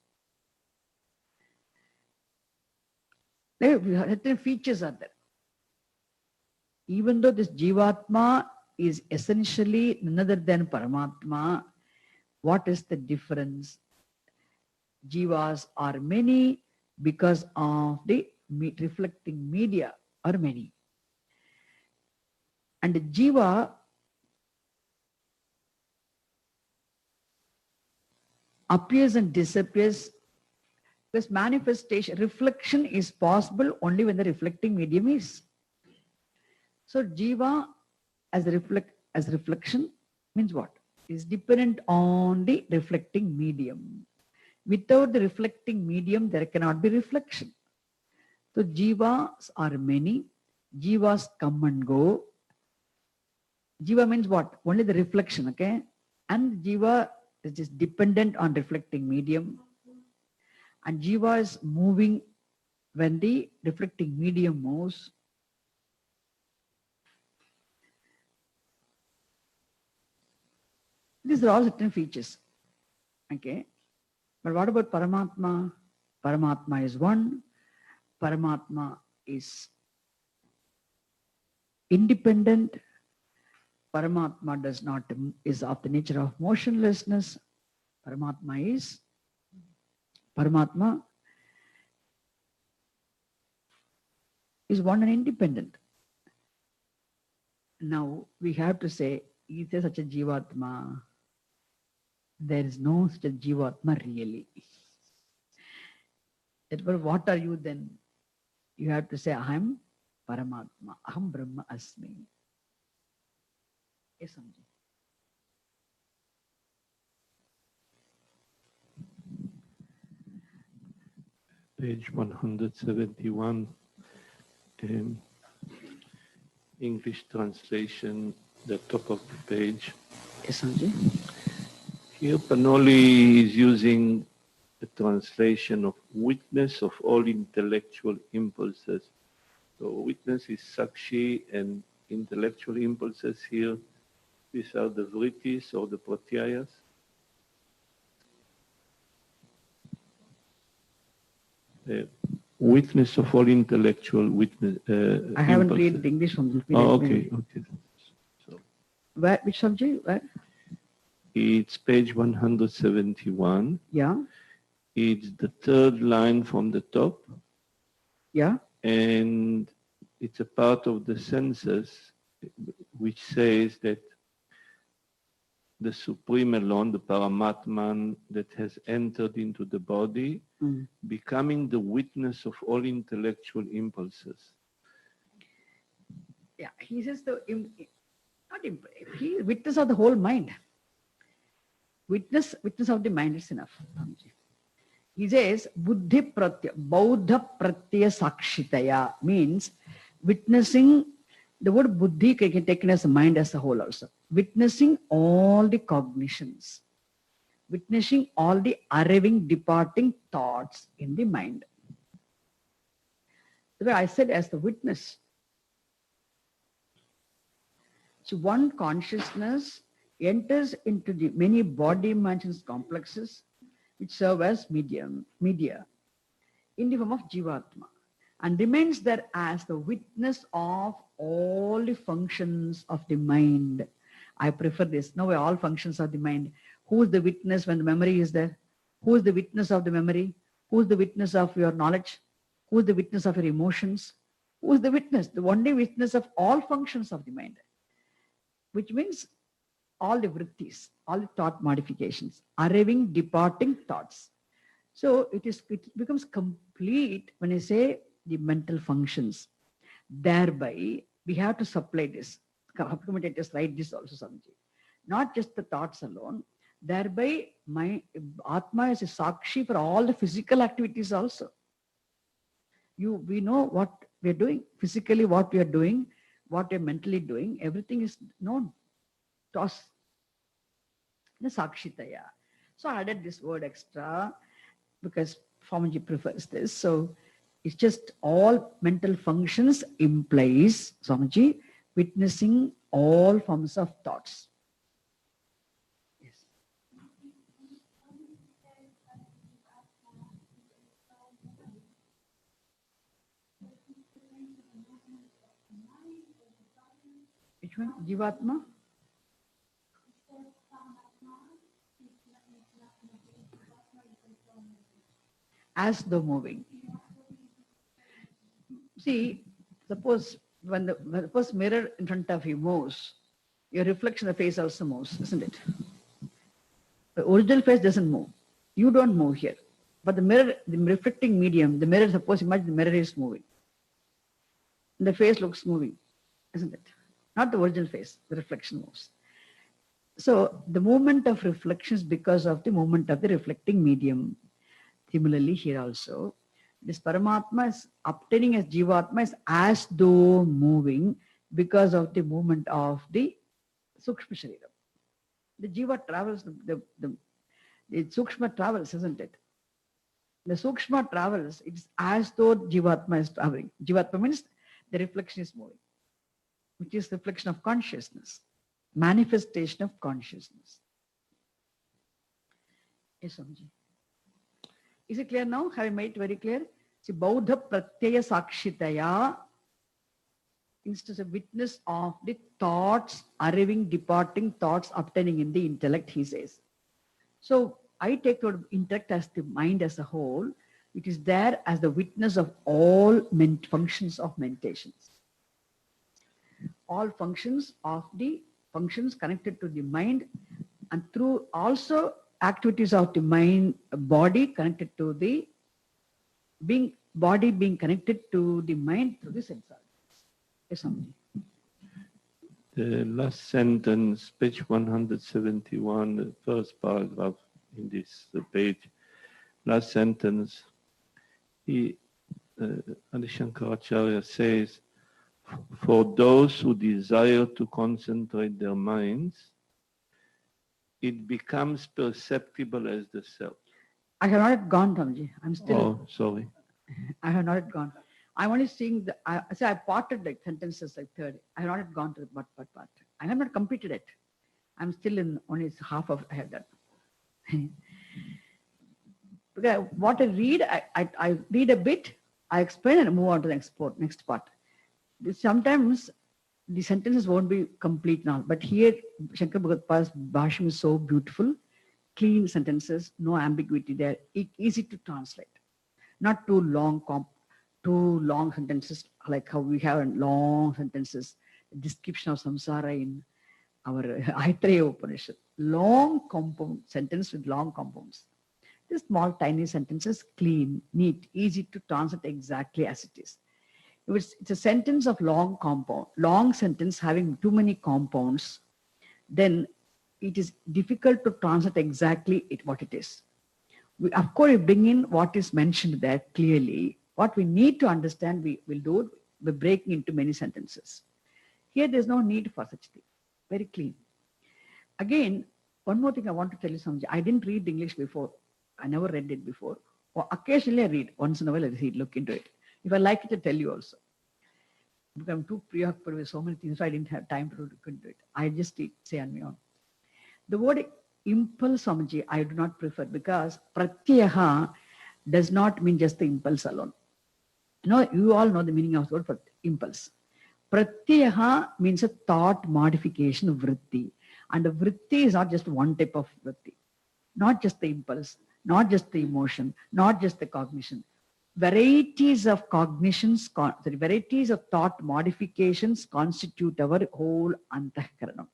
Certain features are there. Even though this Jivatma is essentially none other than Paramatma, what is the difference? Jivas are many because of the reflecting media are many. And the Jiva appears and disappears Because manifestation, reflection is possible only when the reflecting medium is. So jiva as reflection means what? Is dependent on the reflecting medium. Without the reflecting medium, there cannot be reflection. So jivas are many. Jivas come and go. Jiva means what? Only the reflection, okay? And jiva is just dependent on reflecting medium. And jiva is moving when the reflecting medium moves. These are all certain features. Okay. But what about Paramatma? Paramatma is one. Paramatma is independent. Paramatma is of the nature of motionlessness. Paramatma is one and independent. Now we have to say, is there such a Jivatma? There is no such a Jivatma really. Therefore, what are you then? You have to say, Aham Paramatma, Aham Brahma Asmi. Yes, Samji. Page 171, English translation, the top of the page. Yes, Samji. Here Panoli is using the translation of witness of all intellectual impulses. So witness is Sakshi, and intellectual impulses here, these are the vrittis or the pratyayas. Witness of all intellectual witness. I haven't read the English one. Oh, okay, okay. So, where, which subject? Where? It's page 171. Yeah. It's the third line from the top. Yeah. And it's a part of the census which says that the Supreme alone, the Paramatman that has entered into the body, becoming the witness of all intellectual impulses. Yeah, he says he witness of the whole mind. Witness of the mind is enough. He says, Buddhi Pratya, Baudha Pratya Sakshitaya means witnessing. The word buddhi can be taken as a mind as a whole also. Witnessing all the cognitions. Witnessing all the arriving, departing thoughts in the mind. So I said as the witness. So one consciousness enters into the many body dimensions complexes which serve as media in the form of Jivatma, and remains there as the witness of all the functions of the mind. I prefer this. Now all functions of the mind. Who is the witness when the memory is there? Who is the witness of the memory? Who is the witness of your knowledge? Who is the witness of your emotions? Who is the witness? The only witness of all functions of the mind, which means all the vrittis, all the thought modifications, arriving, departing thoughts. So it becomes complete when I say the mental functions. Thereby, we have to supply this. Commentators write this also, Samji. Not just the thoughts alone. Thereby, my Atma is a sakshi for all the physical activities also. We know what we are doing, physically what we are doing, what we are mentally doing, everything is known to us. The sakshitaya. So I added this word extra because Swamiji prefers this. So it's just all mental functions implies, Swamiji, witnessing all forms of thoughts. Yes. Which one? Jivatma? As though moving. See, suppose when the first mirror in front of you moves, your reflection of the face also moves, isn't it? The original face doesn't move. You don't move here. But the mirror, the reflecting medium, the mirror, suppose imagine the mirror is moving. The face looks moving, isn't it? Not the original face, the reflection moves. So the movement of reflection is because of the movement of the reflecting medium. Similarly, here also, this Paramatma is obtaining as Jivatma is as though moving because of the movement of the Sukshma Sharira. The Jiva travels, the Sukshma travels, isn't it? The Sukshma travels, it's as though Jivatma is traveling. Jivatma means the reflection is moving, which is reflection of consciousness, manifestation of consciousness. Yes, Swamiji. Is it clear now? Have I made it very clear? See, Baudha Pratyaya Sakshitaya, instance of witness of the thoughts, arriving, departing thoughts, obtaining in the intellect, he says. So I take the intellect as the mind as a whole. It is there as the witness of all functions of meditations. All functions of the functions connected to the mind, and through also activities of the mind, body connected to the body being connected to the mind through the sense organs. Yes, Swamiji. The last sentence, page 171, the first paragraph in this page, last sentence, Adi Shankaracharya says, for those who desire to concentrate their minds, it becomes perceptible as the self. I have not yet gone, Swamiji. I'm still. Oh, sorry. I have not yet gone. I'm only seeing the. I parted like sentences like third. I have not yet gone to the but part. I have not completed it. I'm still in only half of I have done. Because what I read, I read a bit, I explain and move on to the next part. Sometimes the sentences won't be complete now, but here Shankar Bhagatpa's Bhasham is so beautiful, clean sentences, no ambiguity there, easy to translate. Not too long sentences like how we have long sentences, description of samsara in our Aitreya Upanishad. Long compound sentence with long compounds. These small tiny sentences, clean, neat, easy to translate exactly as it is. If it's a sentence of long sentence having too many compounds, then it is difficult to translate exactly what it is. Of course, we bring in what is mentioned there clearly. What we need to understand, we will do it by breaking into many sentences. Here, there's no need for such thing. Very clean. Again, one more thing I want to tell you something. I didn't read English before. I never read it before. Or occasionally I read. Once in a while I read, look into it. If I like it, I tell you also. Because I'm too preoccupied with so many things, so I didn't have time to look into it. I just say on my own. The word impulse, Swamiji, I do not prefer because pratyaha does not mean just the impulse alone. You all know the meaning of the word impulse. Pratyaha means a thought modification of vritti. And the vritti is not just one type of vritti. Not just the impulse, not just the emotion, not just the cognition. Varieties of cognitions, varieties of thought modifications constitute our whole antahkaranam.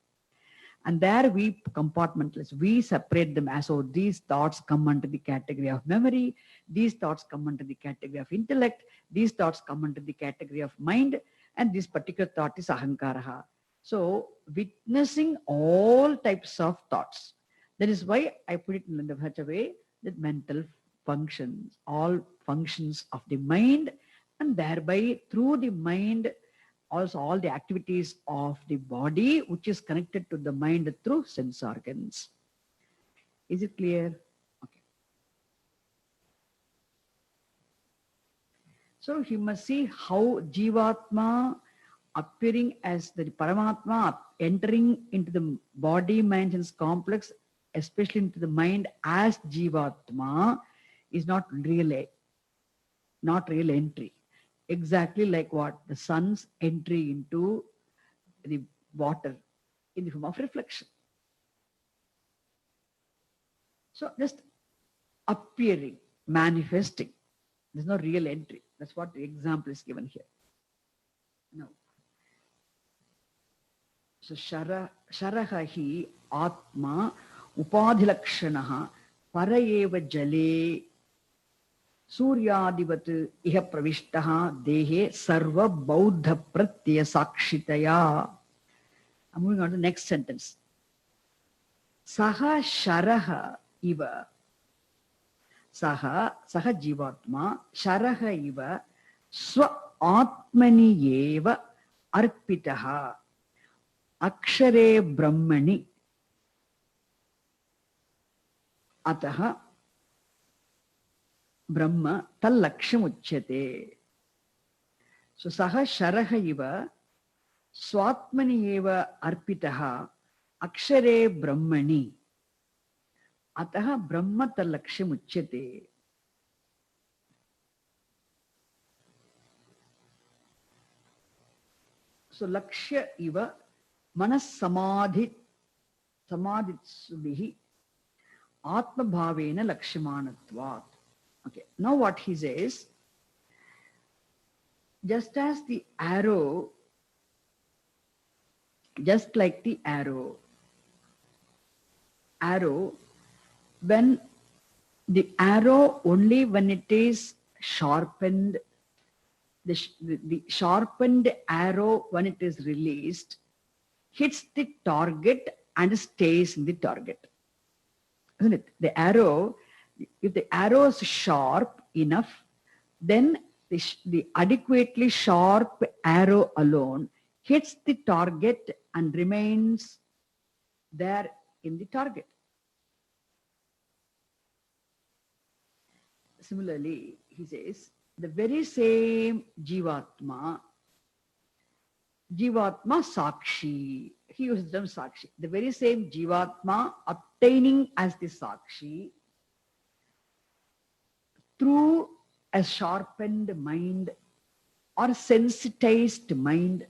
And there we compartmentalize, we separate them as, oh, these thoughts come under the category of memory, these thoughts come under the category of intellect, these thoughts come under the category of mind, and this particular thought is ahankaraha. So witnessing all types of thoughts. That is why I put it in such a way that mental functions, all functions of the mind, and thereby through the mind, also all the activities of the body, which is connected to the mind through sense organs. Is it clear? Okay. So you must see how Jivatma appearing as the Paramatma entering into the body, mind, and complex, especially into the mind as Jivatma, is not real entry. Exactly like what? The sun's entry into the water in the form of reflection. So just appearing, manifesting. There's no real entry. That's what the example is given here. No. So sharaha hi atma upadhilakshanaha parayeva jale Suryadivat iha pravishtaha dehe sarva bauddha pratyaya sakshitaya. I'm moving on to the next sentence. Saha sharaha iva. Saha jivatma sharaha iva swa atmani eva arpitaha akshare brahmani ataha brahma tallaksham uchyate. So saha sharaha iva swatmani eva arpitaha akshare brahmani ataha brahma tallaksham uchyate. So lakshya iva manas samadhi samadhitsubihi atma bhavena lakshamanatvat. Okay, now what he says, just as the arrow, just like the arrow, when the arrow only when it is sharpened, the sharpened arrow when it is released hits the target and stays in the target, isn't it? The arrow, if the arrow is sharp enough, then the adequately sharp arrow alone hits the target and remains there in the target. Similarly, he says, the very same Jivatma Sakshi, he uses the term Sakshi, the very same Jivatma obtaining as the Sakshi through a sharpened mind or sensitized mind,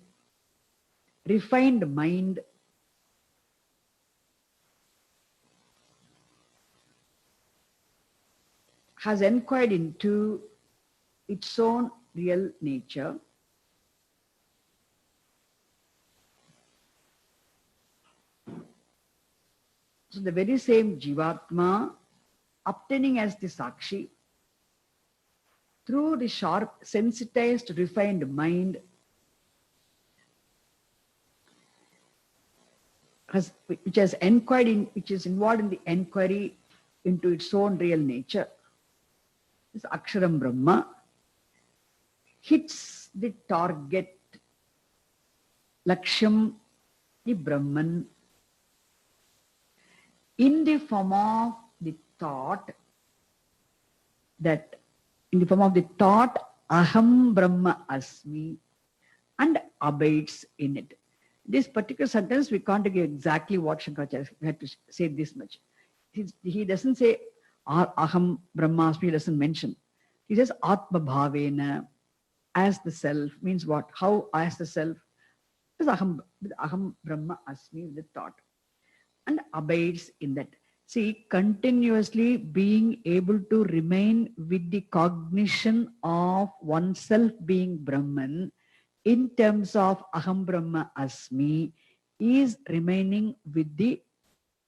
refined mind, has inquired into its own real nature, so the very same Jivatma obtaining as the Sakshi through the sharp, sensitized, refined mind which is involved in the enquiry into its own real nature. This Aksharam Brahma hits the target, Laksham, the Brahman, in the form of the thought Aham Brahma Asmi, and abides in it. This particular sentence, we can't give exactly what Shankaracharya had to say this much. He doesn't say Aham Brahmasmi, he doesn't mention. He says Atma Bhavena, as the self, means what? How as the self? Is Aham Brahma Asmi, the thought, and abides in that. See, continuously being able to remain with the cognition of oneself being Brahman in terms of Aham Brahma Asmi is remaining with the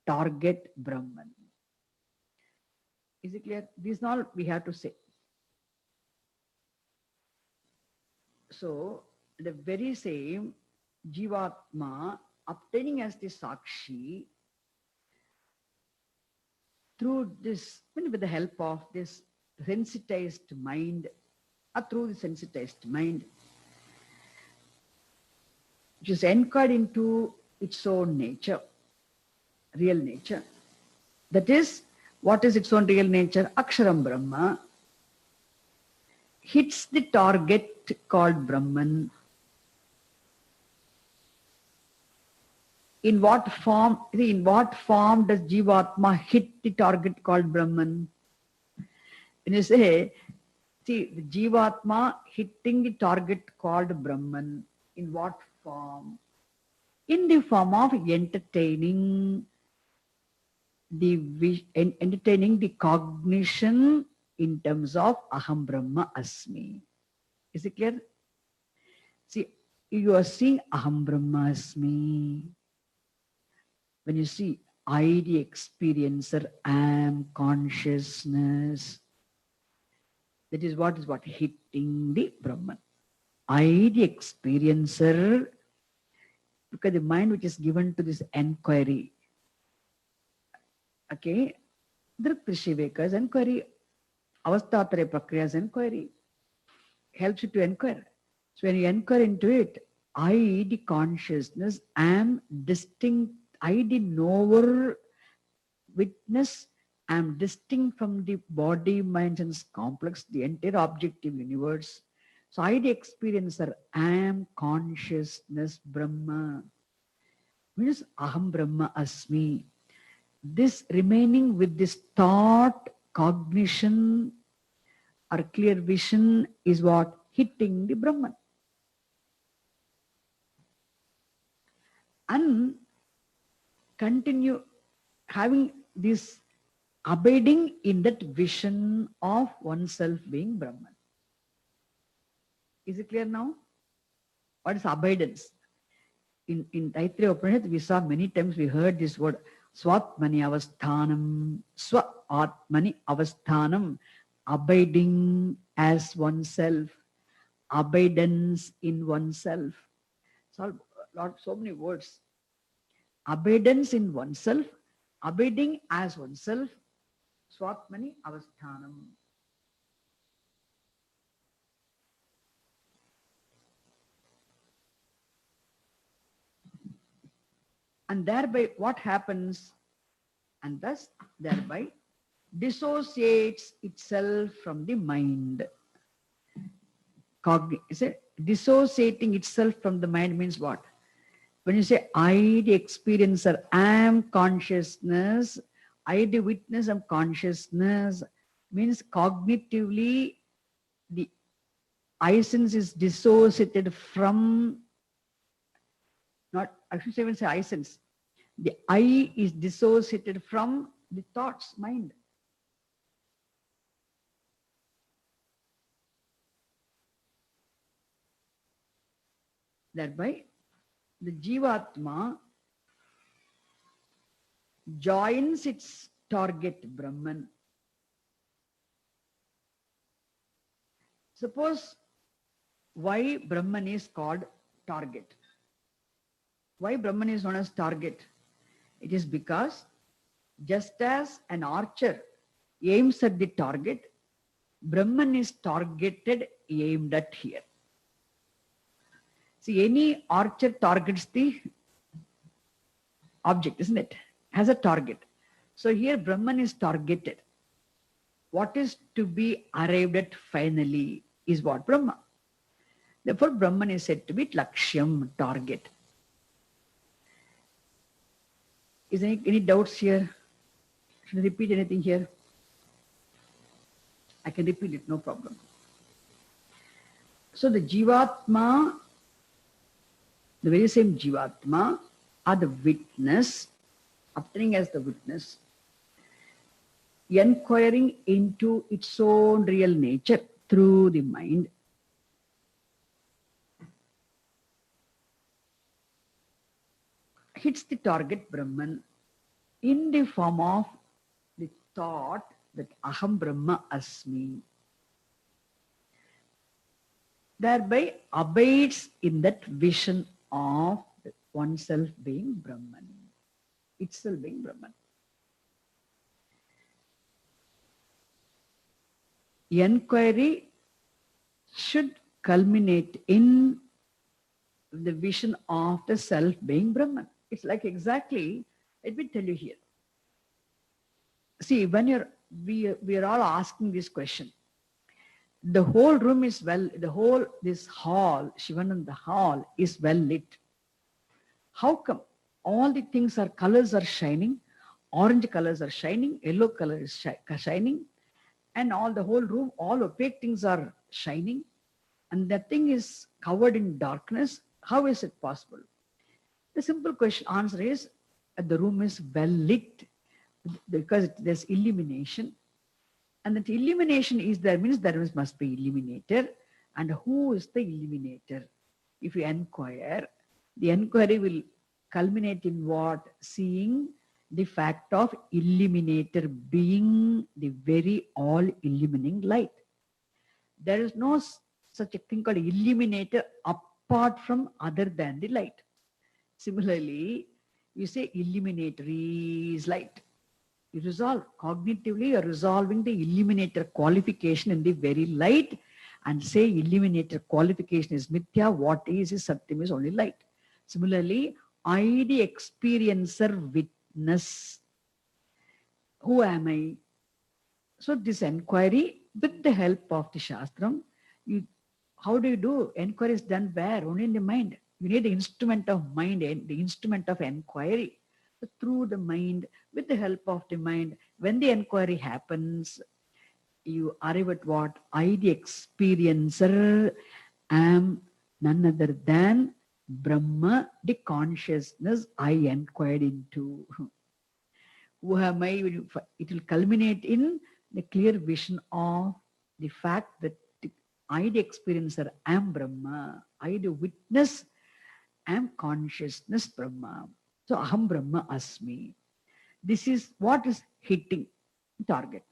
target Brahman. Is it clear? This is all we have to say. So, the very same Jivatma obtaining as the Sakshi through this, with the help of this sensitized mind, or through the sensitized mind, which is anchored into its own nature, real nature. That is, what is its own real nature? Aksharam Brahma hits the target called Brahman. In what form does Jivatma hit the target called Brahman? When you say, see, the Jivatma hitting the target called Brahman, in what form? In the form of entertaining the cognition in terms of Aham Brahma Asmi. Is it clear? See, you are seeing Aham Brahma Asmi. When you see I, the experiencer, am consciousness, That is what hitting the Brahman. I, the experiencer, because the mind which is given to this enquiry, okay, Driptrishiveka's inquiry, Avastatare Prakriya's inquiry, helps you to inquire. So when you inquire into it, I, the consciousness, am distinct, I, the knower, witness, am distinct from the body, mind, and complex, the entire objective universe. So I, the experiencer, am consciousness, Brahma. Means Aham Brahma Asmi. This remaining with this thought, cognition, or clear vision is what? Hitting the Brahman. And continue having this abiding in that vision of oneself being Brahman. Is it clear now? What is abidance? In Taittiriya Upanishad, we saw many times, we heard this word, Swatmani avasthanam, Swatmani avasthanam, abiding as oneself, abidance in oneself. So many words. Abidance in oneself, abiding as oneself, Swatmani avasthanam. And thereby what happens? And thus thereby dissociates itself from the mind. Dissociating itself from the mind means what? When you say, I, the experiencer, am consciousness, I, the witness of consciousness, means cognitively the essence is dissociated from, not, I should even say essence. The I is dissociated from the thoughts, mind. Thereby, the Jivatma joins its target Brahman. Suppose why Brahman is called target. Why Brahman is known as target? It is because just as an archer aims at the target, Brahman is targeted, aimed at here. See, any archer targets the object, isn't it? Has a target. So here Brahman is targeted. What is to be arrived at finally is what? Brahma. Therefore, Brahman is said to be Lakshyam, target. Is there any doubts here? Should I repeat anything here? I can repeat it, no problem. So the Jivatma, the very same Jivatma, are the witness, appearing as the witness, inquiring into its own real nature through the mind. Hits the target Brahman in the form of the thought that Aham Brahma Asmi. Thereby abides in that vision of oneself being Brahman, itself being Brahman. Inquiry should culminate in the vision of the self being Brahman. It's like exactly, let me tell you here. See, when we are all asking this question, the whole room is this hall, Shivananda hall, is well lit. How come all the things colors are shining, orange colors are shining, yellow color is shining, and all the whole room, all opaque things are shining, and that thing is covered in darkness? How is it possible? The simple answer is, the room is well lit because there's illumination. And that illumination is there means there must be illuminator. And who is the illuminator? If you inquire, the inquiry will culminate in what? Seeing the fact of illuminator being the very all illuminating light. There is no such a thing called illuminator apart from other than the light. Similarly, you say illuminator is light. You resolve cognitively, you're resolving the illuminator qualification in the very light and say illuminator qualification is mithya, what is satyam is only light. Similarly, I the experiencer witness. Who am I? So this inquiry with the help of the Shastram, you, how do you do? Inquiry is done where? Only in the mind. You need the instrument of mind and the instrument of inquiry. So through the mind, with the help of the mind, when the inquiry happens, you arrive at what? I, the experiencer, am none other than Brahma, the consciousness I inquired into. Who am I? It will culminate in the clear vision of the fact that I, the experiencer, am Brahma. I, the witness, am consciousness Brahma. So Aham Brahma Asmi. This is what is hitting target.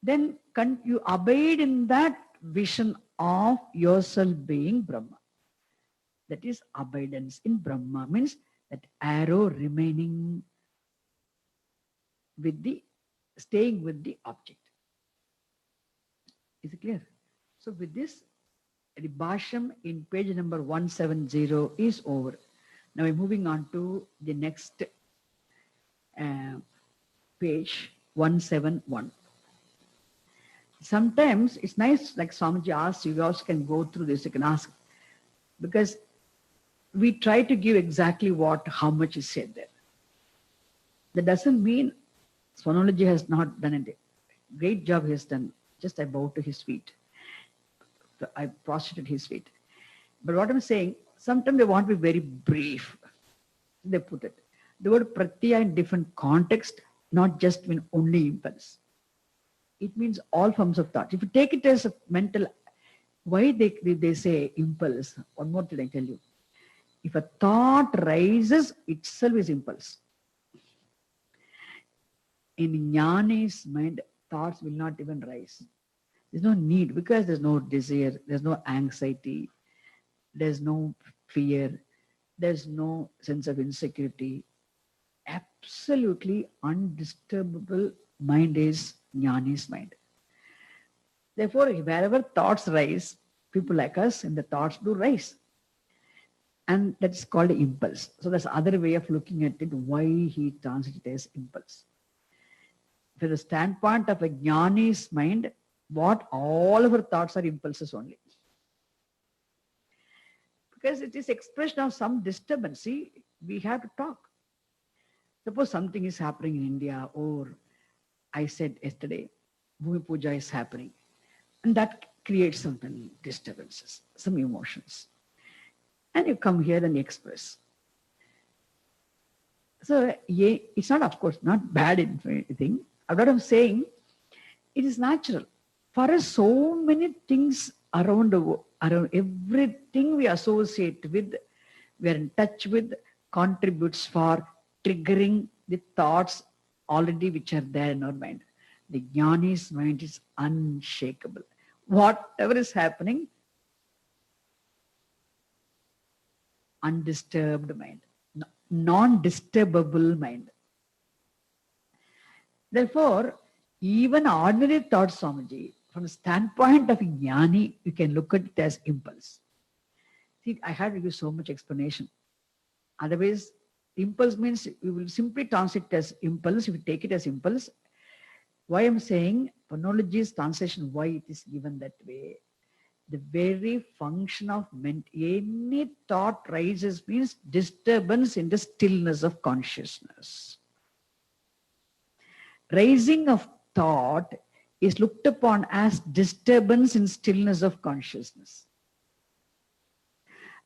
Then you abide in that vision of yourself being Brahma. That is abidance in Brahma, means that arrow remaining with the, staying with the object. Is it clear? So with this, the Bhashyam in page number 170 is over. Now we're moving on to the next page 171. Sometimes it's nice, like Swamiji asks, you also can go through this, you can ask, because we try to give exactly how much is said there. That doesn't mean Swanology has not done a great job he has done. Just I bow to his feet. I prostrated his feet. But what I'm saying, sometimes they want to be very brief. They put it. The word pratyaya in different context, not just mean only impulse. It means all forms of thought. If you take it as a mental, why they say impulse? One more thing I tell you. If a thought rises, itself is impulse. In Jnani's mind, thoughts will not even rise. There's no need because there's no desire, there's no anxiety, there's no fear, there's no sense of insecurity. Absolutely undisturbable mind is Jnani's mind. Therefore, wherever thoughts rise, people like us in the thoughts do rise. And that's called impulse. So that's other way of looking at it, why he translated it as impulse. From the standpoint of a Jnani's mind, what all of our thoughts are impulses only. Because it is expression of some disturbance. See, we have to talk. Suppose something is happening in India, or I said yesterday, Bhumi Puja is happening. And that creates some disturbances, some emotions. And you come here and express. So it's not, of course, not bad in anything. What I'm saying, it is natural. For us, so many things around everything we associate with, we are in touch with, contributes for triggering the thoughts already which are there in our mind. The Jnani's mind is unshakable. Whatever is happening, undisturbed mind, non-disturbable mind. Therefore, even ordinary thoughts, Swamiji, from the standpoint of a Jnani, you can look at it as impulse. See, I had to give so much explanation. Otherwise, impulse means we will simply translate it as impulse. If you take it as impulse, why I'm saying phonology's translation, why it is given that way. The very function of any thought rises means disturbance in the stillness of consciousness. Rising of thought is looked upon as disturbance in stillness of consciousness.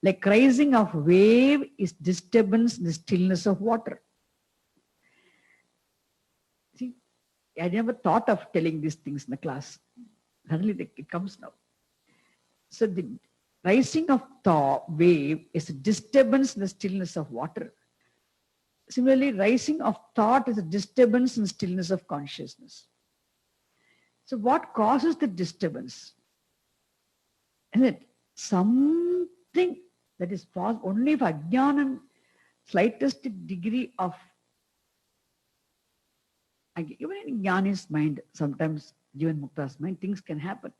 Like rising of wave is disturbance in the stillness of water. See, I never thought of telling these things in the class. Suddenly it comes now. So the rising of thought wave is a disturbance in the stillness of water. Similarly, rising of thought is a disturbance in stillness of consciousness. So what causes the disturbance? Isn't it? Something that is possible only if ajnanam, slightest degree of, even in Jnani's mind, sometimes Jivan Mukta's mind, things can happen.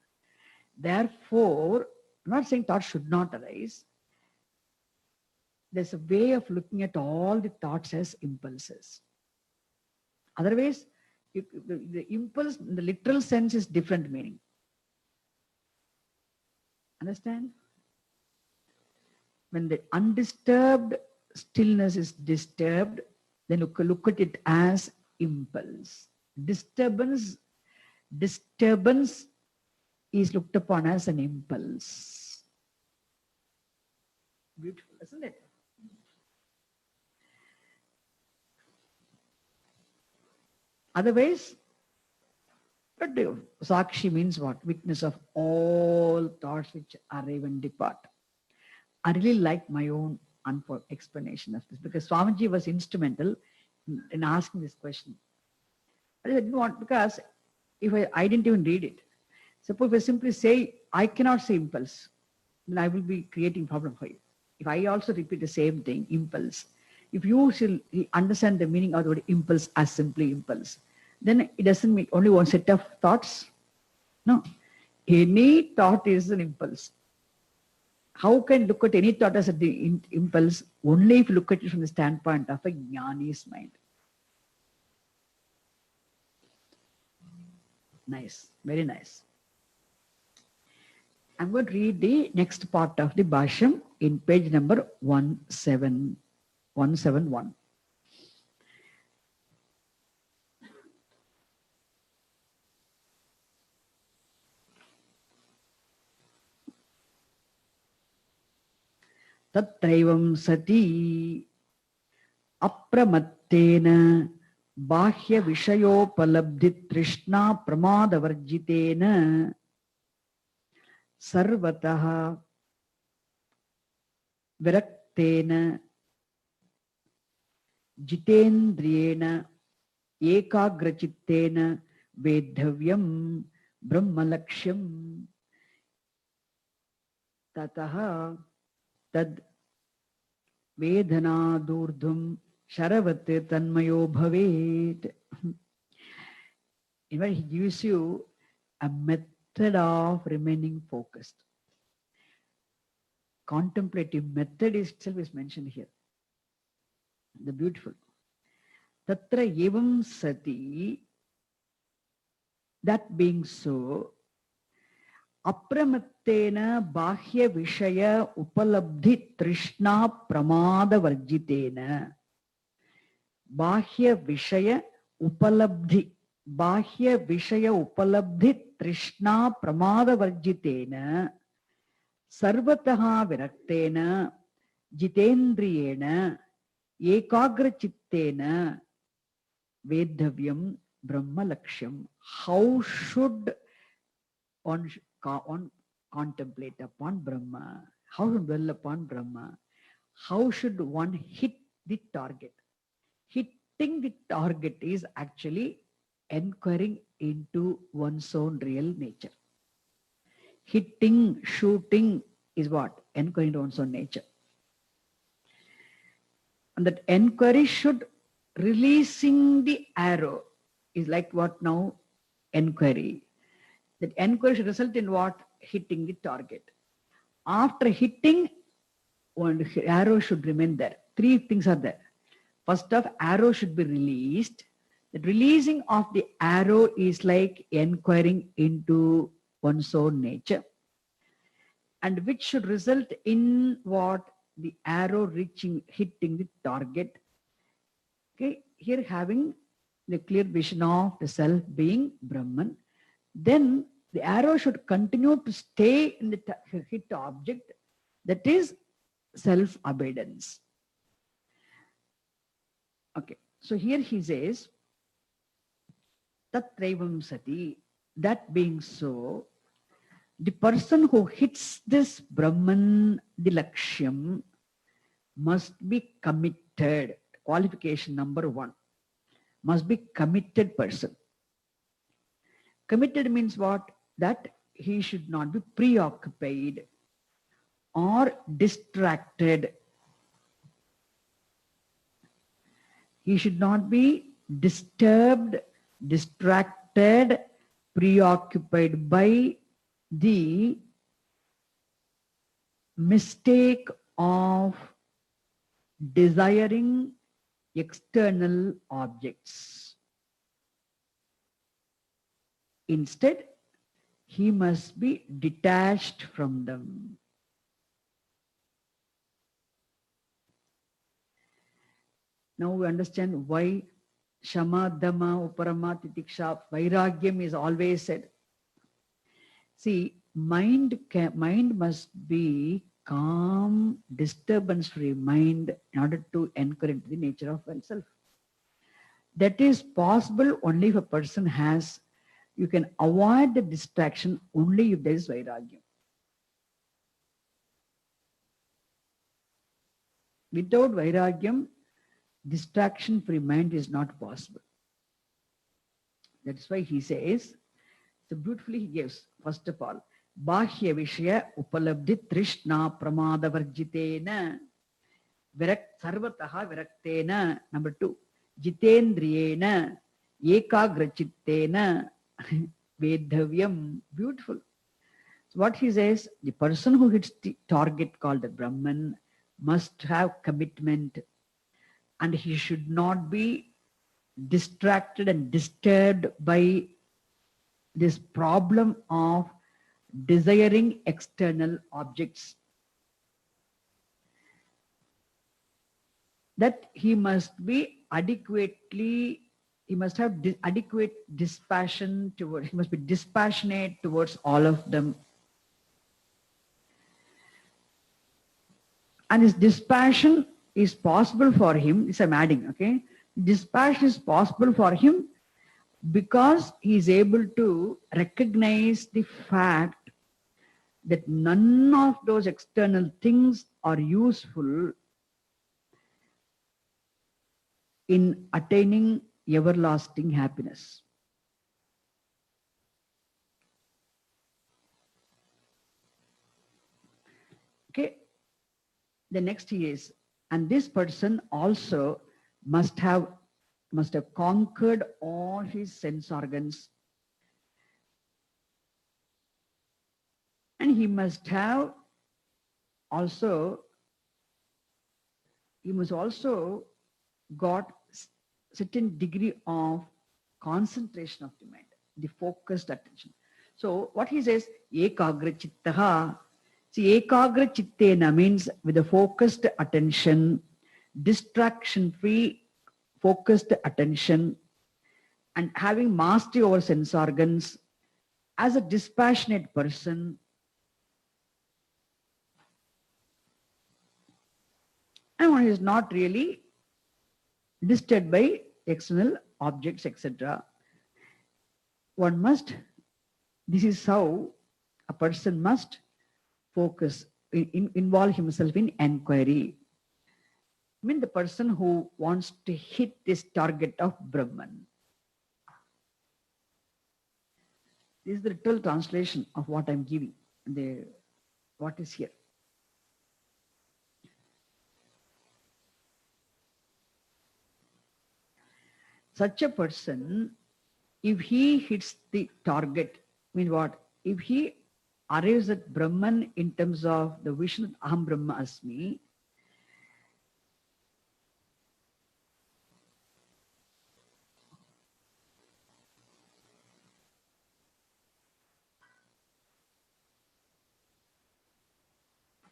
Therefore, I'm not saying thoughts should not arise. There's a way of looking at all the thoughts as impulses. Otherwise, the impulse, in the literal sense, is different meaning. Understand? When the undisturbed stillness is disturbed, then look at it as impulse. Disturbance is looked upon as an impulse. Beautiful, isn't it? Otherwise, Sakshi means what? Witness of all thoughts which arrive and depart. I really like my own explanation of this because Swamiji was instrumental in asking this question. I didn't want, because if I didn't even read it. Suppose if I simply say, I cannot say impulse, then I will be creating problem for you. If I also repeat the same thing, impulse, if you should understand the meaning of the word impulse as simply impulse, then it doesn't mean only one set of thoughts. No. Any thought is an impulse. How can you look at any thought as an impulse? Only if you look at it from the standpoint of a jnani's mind. Nice, very nice. I'm going to read the next part of the Bhashyam in page number 171. Tatraivam sati apramattena bahya vishayopalabdhi trishna pramadavarjitena sarvataha viraktena jitendriyena ekagrachittena vedhavyam brahmalaksham tataha tad vedanadurdhum sharavat tanmayo bhavet. In fact, he gives you a method of remaining focused. Contemplative method itself is mentioned here. The beautiful. Tatra evam sati, that being so, apramattena bahya vishaya upalabdhi trishna pramada varjitena. Bahya vishaya upalabdhi trishna pramada varjitena sarvataha viraktena jitendriyena ekagrachittena vedhavyam brahmalaksham. How should one contemplate upon Brahma? How to dwell upon Brahma? How should one hit the target? Hitting the target is actually inquiring into one's own real nature. Hitting, shooting is what? Inquiring into one's own nature. And that inquiry should, releasing the arrow is like what now? Inquiry. That inquiry should result in what? Hitting the target. After hitting, one arrow should remain there. Three things are there. First off, arrow should be released. The releasing of the arrow is like inquiring into one's own nature. And which should result in what? The arrow hitting the target. Okay, here having the clear vision of the self being Brahman. Then the arrow should continue to stay in the hit object, that is self-abidance. Okay, so here he says, Tatraivam sati, that being so, the person who hits this Brahman, the Lakshyam, must be committed. Qualification number 1, must be committed person. Committed means what? That he should not be preoccupied or distracted. He should not be disturbed, distracted, preoccupied by the mistake of desiring external objects. Instead, he must be detached from them. Now we understand why Shama, Dhamma, Uparama, Titiksha, Vairagyam is always said. See, mind must be calm, disturbance-free mind in order to encourage the nature of oneself. That is possible only if a person has, you can avoid the distraction only if there is Vairagyam. Without Vairagyam, distraction-free mind is not possible. That's why he says, so beautifully he gives, first of all, Bahya Vishaya Upalabdhi Trishna Pramada Varjitena Sarvataha Viraktena. Number 2, Jitendriyena Ekagrachittena Vedhavyam. Beautiful. So what he says, the person who hits the target called the Brahman must have commitment, and he should not be distracted and disturbed by this problem of desiring external objects. That he must be adequately, he must have adequate dispassion towards, he must be dispassionate towards all of them. And his dispassion is possible for him, this I'm adding, okay? Dispassion is possible for him because he is able to recognize the fact that none of those external things are useful in attaining everlasting happiness. Okay, the next is, and this person also must have conquered all his sense organs, and he must also got certain degree of concentration of the mind, the focused attention. So what he says, ekagra chittaha. See, ekagra chittena means with a focused attention, distraction-free focused attention, and having mastery over sense organs. As a dispassionate person, and one is not really disturbed by external objects, etc. One must, this is how a person must focus, involve himself in enquiry. I mean, the person who wants to hit this target of Brahman. This is the literal translation of what I'm giving, what is here. Such a person, if he hits the target, I mean what? If he arrives at Brahman in terms of the vision of Aham Brahma Asmi,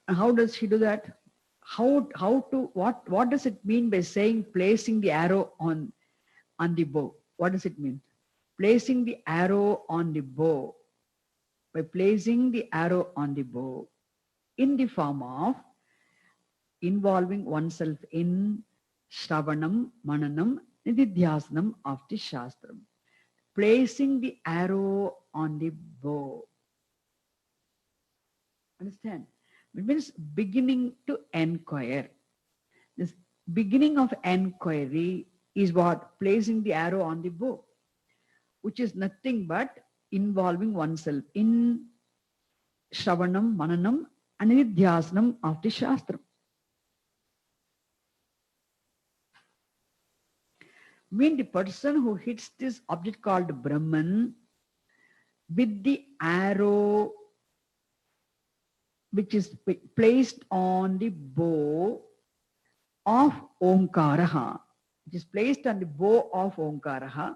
how does he do that? What does it mean by saying placing the arrow on the bow? What does it mean? Placing the arrow on the bow. By placing the arrow on the bow in the form of involving oneself in Shravanam, Mananam, Nididhyasanam of the Shastram. Placing the arrow on the bow. Understand? It means beginning to enquire. This beginning of enquiry is what? Placing the arrow on the bow, which is nothing but involving oneself in Shravanam, Mananam, and Nidhyasanam of the Shastra. Mean the person who hits this object called Brahman with the arrow which is placed on the bow of Omkaraha, which is placed on the bow of Omkaraha,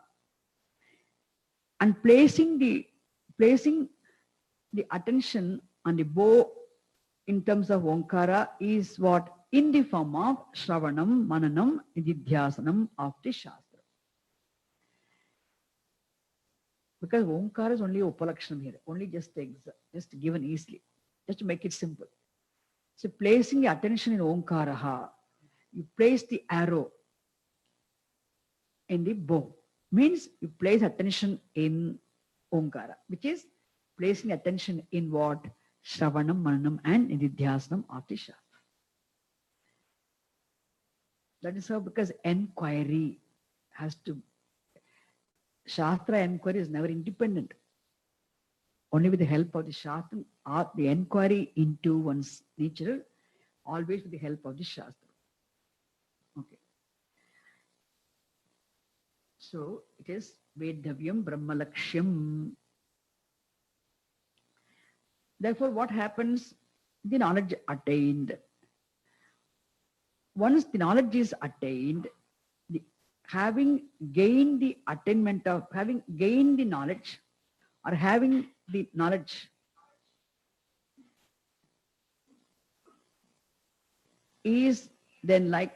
and placing the attention on the bow in terms of Omkara is what? In the form of Shravanam, Mananam, Nidhyasanam of the Shastra. Because Omkara is only Upalakshanam here, only just given easily, just to make it simple. So placing the attention in Omkaraha, you place the arrow in the bow. Means you place attention in Omkara, which is placing attention in what? Shravanam, Mananam, and Nidhyasanam of the Shastra. That is how, because enquiry has to, Shastra enquiry is never independent. Only with the help of the Shastra, or the enquiry into one's nature, always with the help of the Shastra. Okay. So it is Vedavyam Brahmalakshyam. Therefore, what happens? The knowledge attained. Once the knowledge is attained, having gained the attainment of, having gained the knowledge, or having the knowledge is then like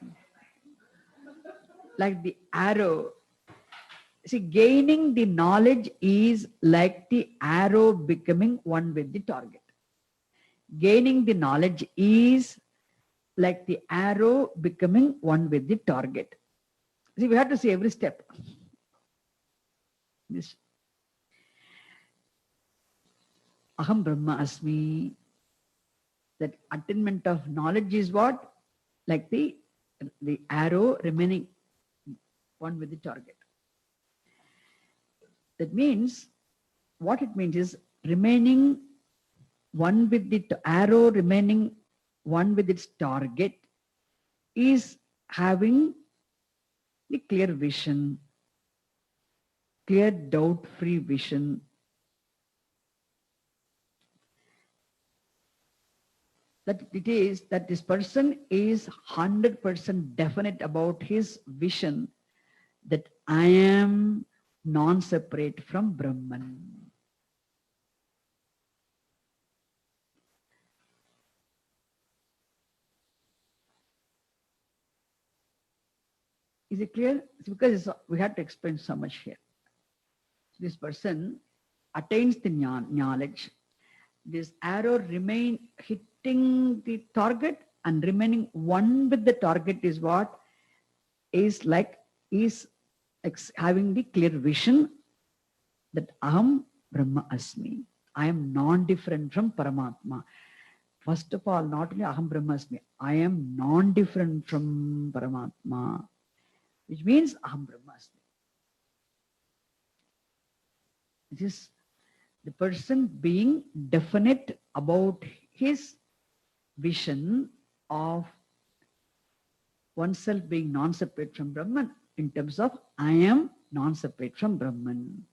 the arrow. See, gaining the knowledge is like the arrow becoming one with the target. Gaining the knowledge is like the arrow becoming one with the target. See, we have to see every step. This Aham Brahma Asmi, that attainment of knowledge is what? Like the arrow remaining one with the target. That means, what it means is remaining one with the arrow, remaining one with its target, is having the clear vision, clear doubt-free vision. That it is that this person is 100% definite about his vision, that I am non-separate from Brahman. Is it clear? It's because we have to explain so much here. This person attains the knowledge. This arrow remain hitting the target and remaining one with the target is what? Is having the clear vision that Aham Brahma Asmi. I am non-different from Paramatma. First of all, not only Aham Brahma Asmi, I am non-different from Paramatma, which means Aham Brahma Asmi. It is the person being definite about his vision of oneself being non-separate from Brahman, in terms of I am non-separate from Brahman.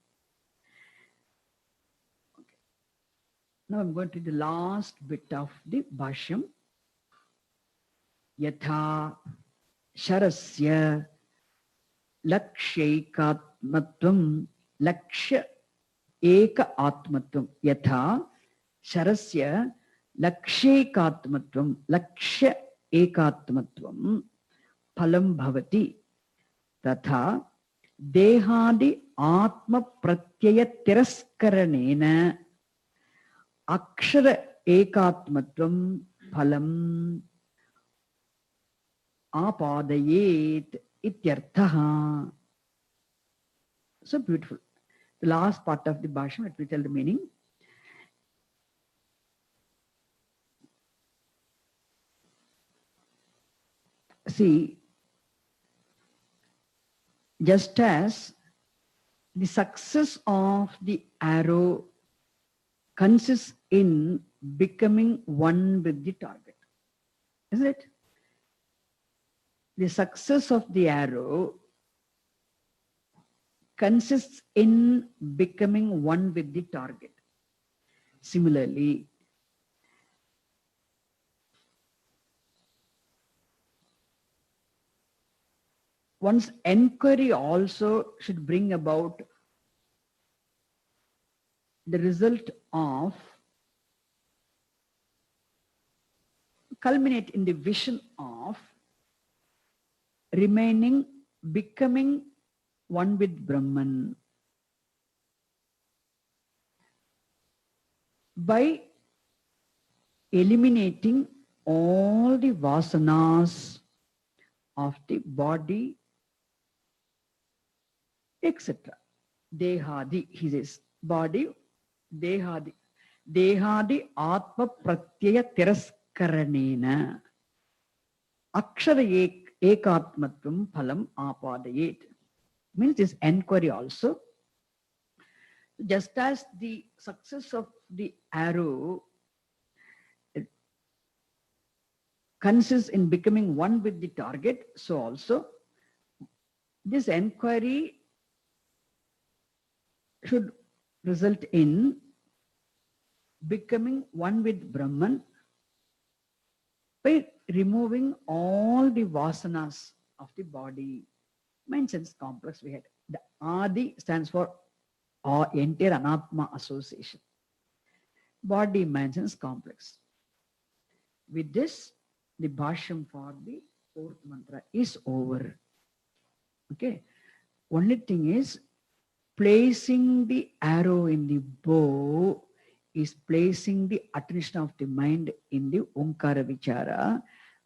Okay. Now I'm going to the last bit of the Bhashyam. Yatha Sharasya Lakshaikatmatvam Lakshya Eka Atmatvam. Yatha Sharasya Lakshaikatmatvam Lakshya Ekatmatvam Phalam Bhavati. Tatha Dehadi Atma Pratyaya Tiraskaranena Akshara Ekatmatvam Phalam Apadayet Ityarthaha. So beautiful. The last part of the Bhashyam, let me tell the meaning. See, just as the success of the arrow consists in becoming one with the target. Isn't it? The success of the arrow consists in becoming one with the target. Similarly, one's enquiry also should bring about the result of culminate in the vision of becoming one with Brahman by eliminating all the vasanas of the body, etc. Dehadi, he says, body, dehadi. Dehadi Atmapratyaya tiraskaranena akshara ekatmatvam phalam apadayet. Means this enquiry also. Just as the success of the arrow consists in becoming one with the target, so also this enquiry should result in becoming one with Brahman by removing all the vasanas of the body. Mind sense complex we had. The Adi stands for entire Anatma association. Body, mind sense complex. With this, the bhashyam for the fourth mantra is over. Okay. Only thing is, placing the arrow in the bow is placing the attention of the mind in the Onkara Vichara.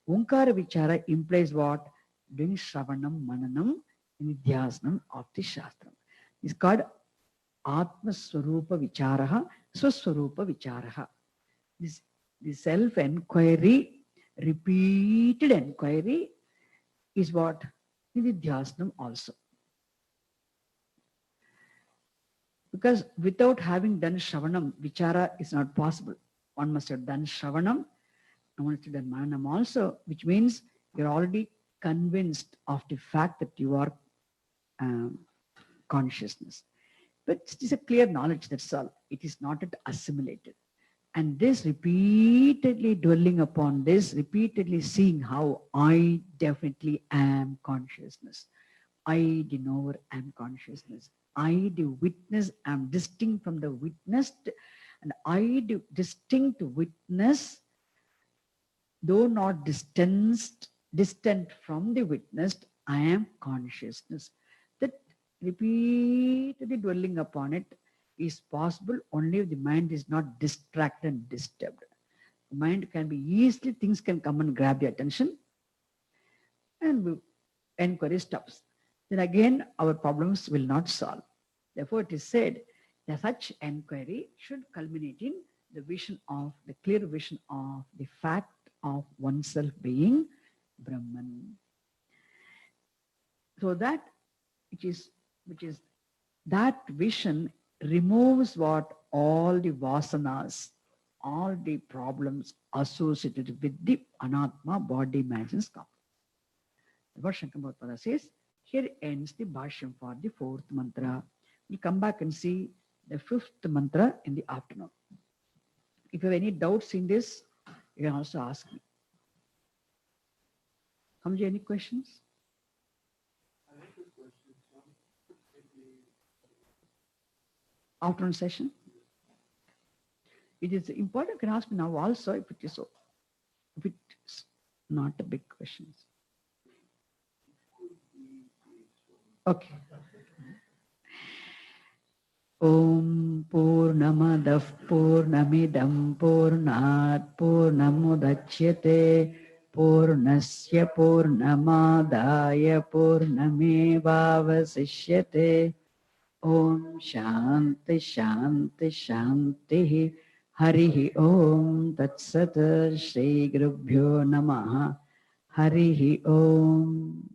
Onkara Vichara implies what? Doing Shravanam, Mananam, Nidhyasanam of the Shastra. It's called Atma Swarupa Vicharaha, Swaswarupa Vicharaha. The self-enquiry, repeated enquiry is what? Nidhyasanam also. Because without having done Shravanam, Vichara is not possible. One must have done Shravanam, and one must have done Mananam also, which means you're already convinced of the fact that you are consciousness. But it is a clear knowledge, that's all. It is not yet assimilated. And this repeatedly dwelling upon this, repeatedly seeing how I definitely am consciousness. I, the knower, am consciousness. I, the witness, am distinct from the witnessed, and I, the distinct witness, though not distant from the witnessed, I am consciousness. That repeatedly dwelling upon it is possible only if the mind is not distracted and disturbed. The mind can be easily, things can come and grab the attention, and enquiry stops. Then again, our problems will not solve. Therefore, it is said that such enquiry should culminate in the vision of, the clear vision of the fact of oneself being Brahman. So that that vision removes what? All the vasanas, all the problems associated with the Anatma, body, mind, and complex. What Shankara Bhagavad says, here ends the bhashyam for the fourth mantra. We'll come back and see the fifth mantra in the afternoon. If you have any doubts in this, you can also ask me. Hamji, any questions? Afternoon session? It is important, you can ask me now also if it is so. If it's not a big question. Okay. Om Purnamadah Purnamidam Purnat Purnamudachyate Purnasya Purnamadaya Purnamevavasishyate. Om Shanti Shanti Shanti Harihi Om Tatsat Shri Gurubhyo Namaha Harihi Om.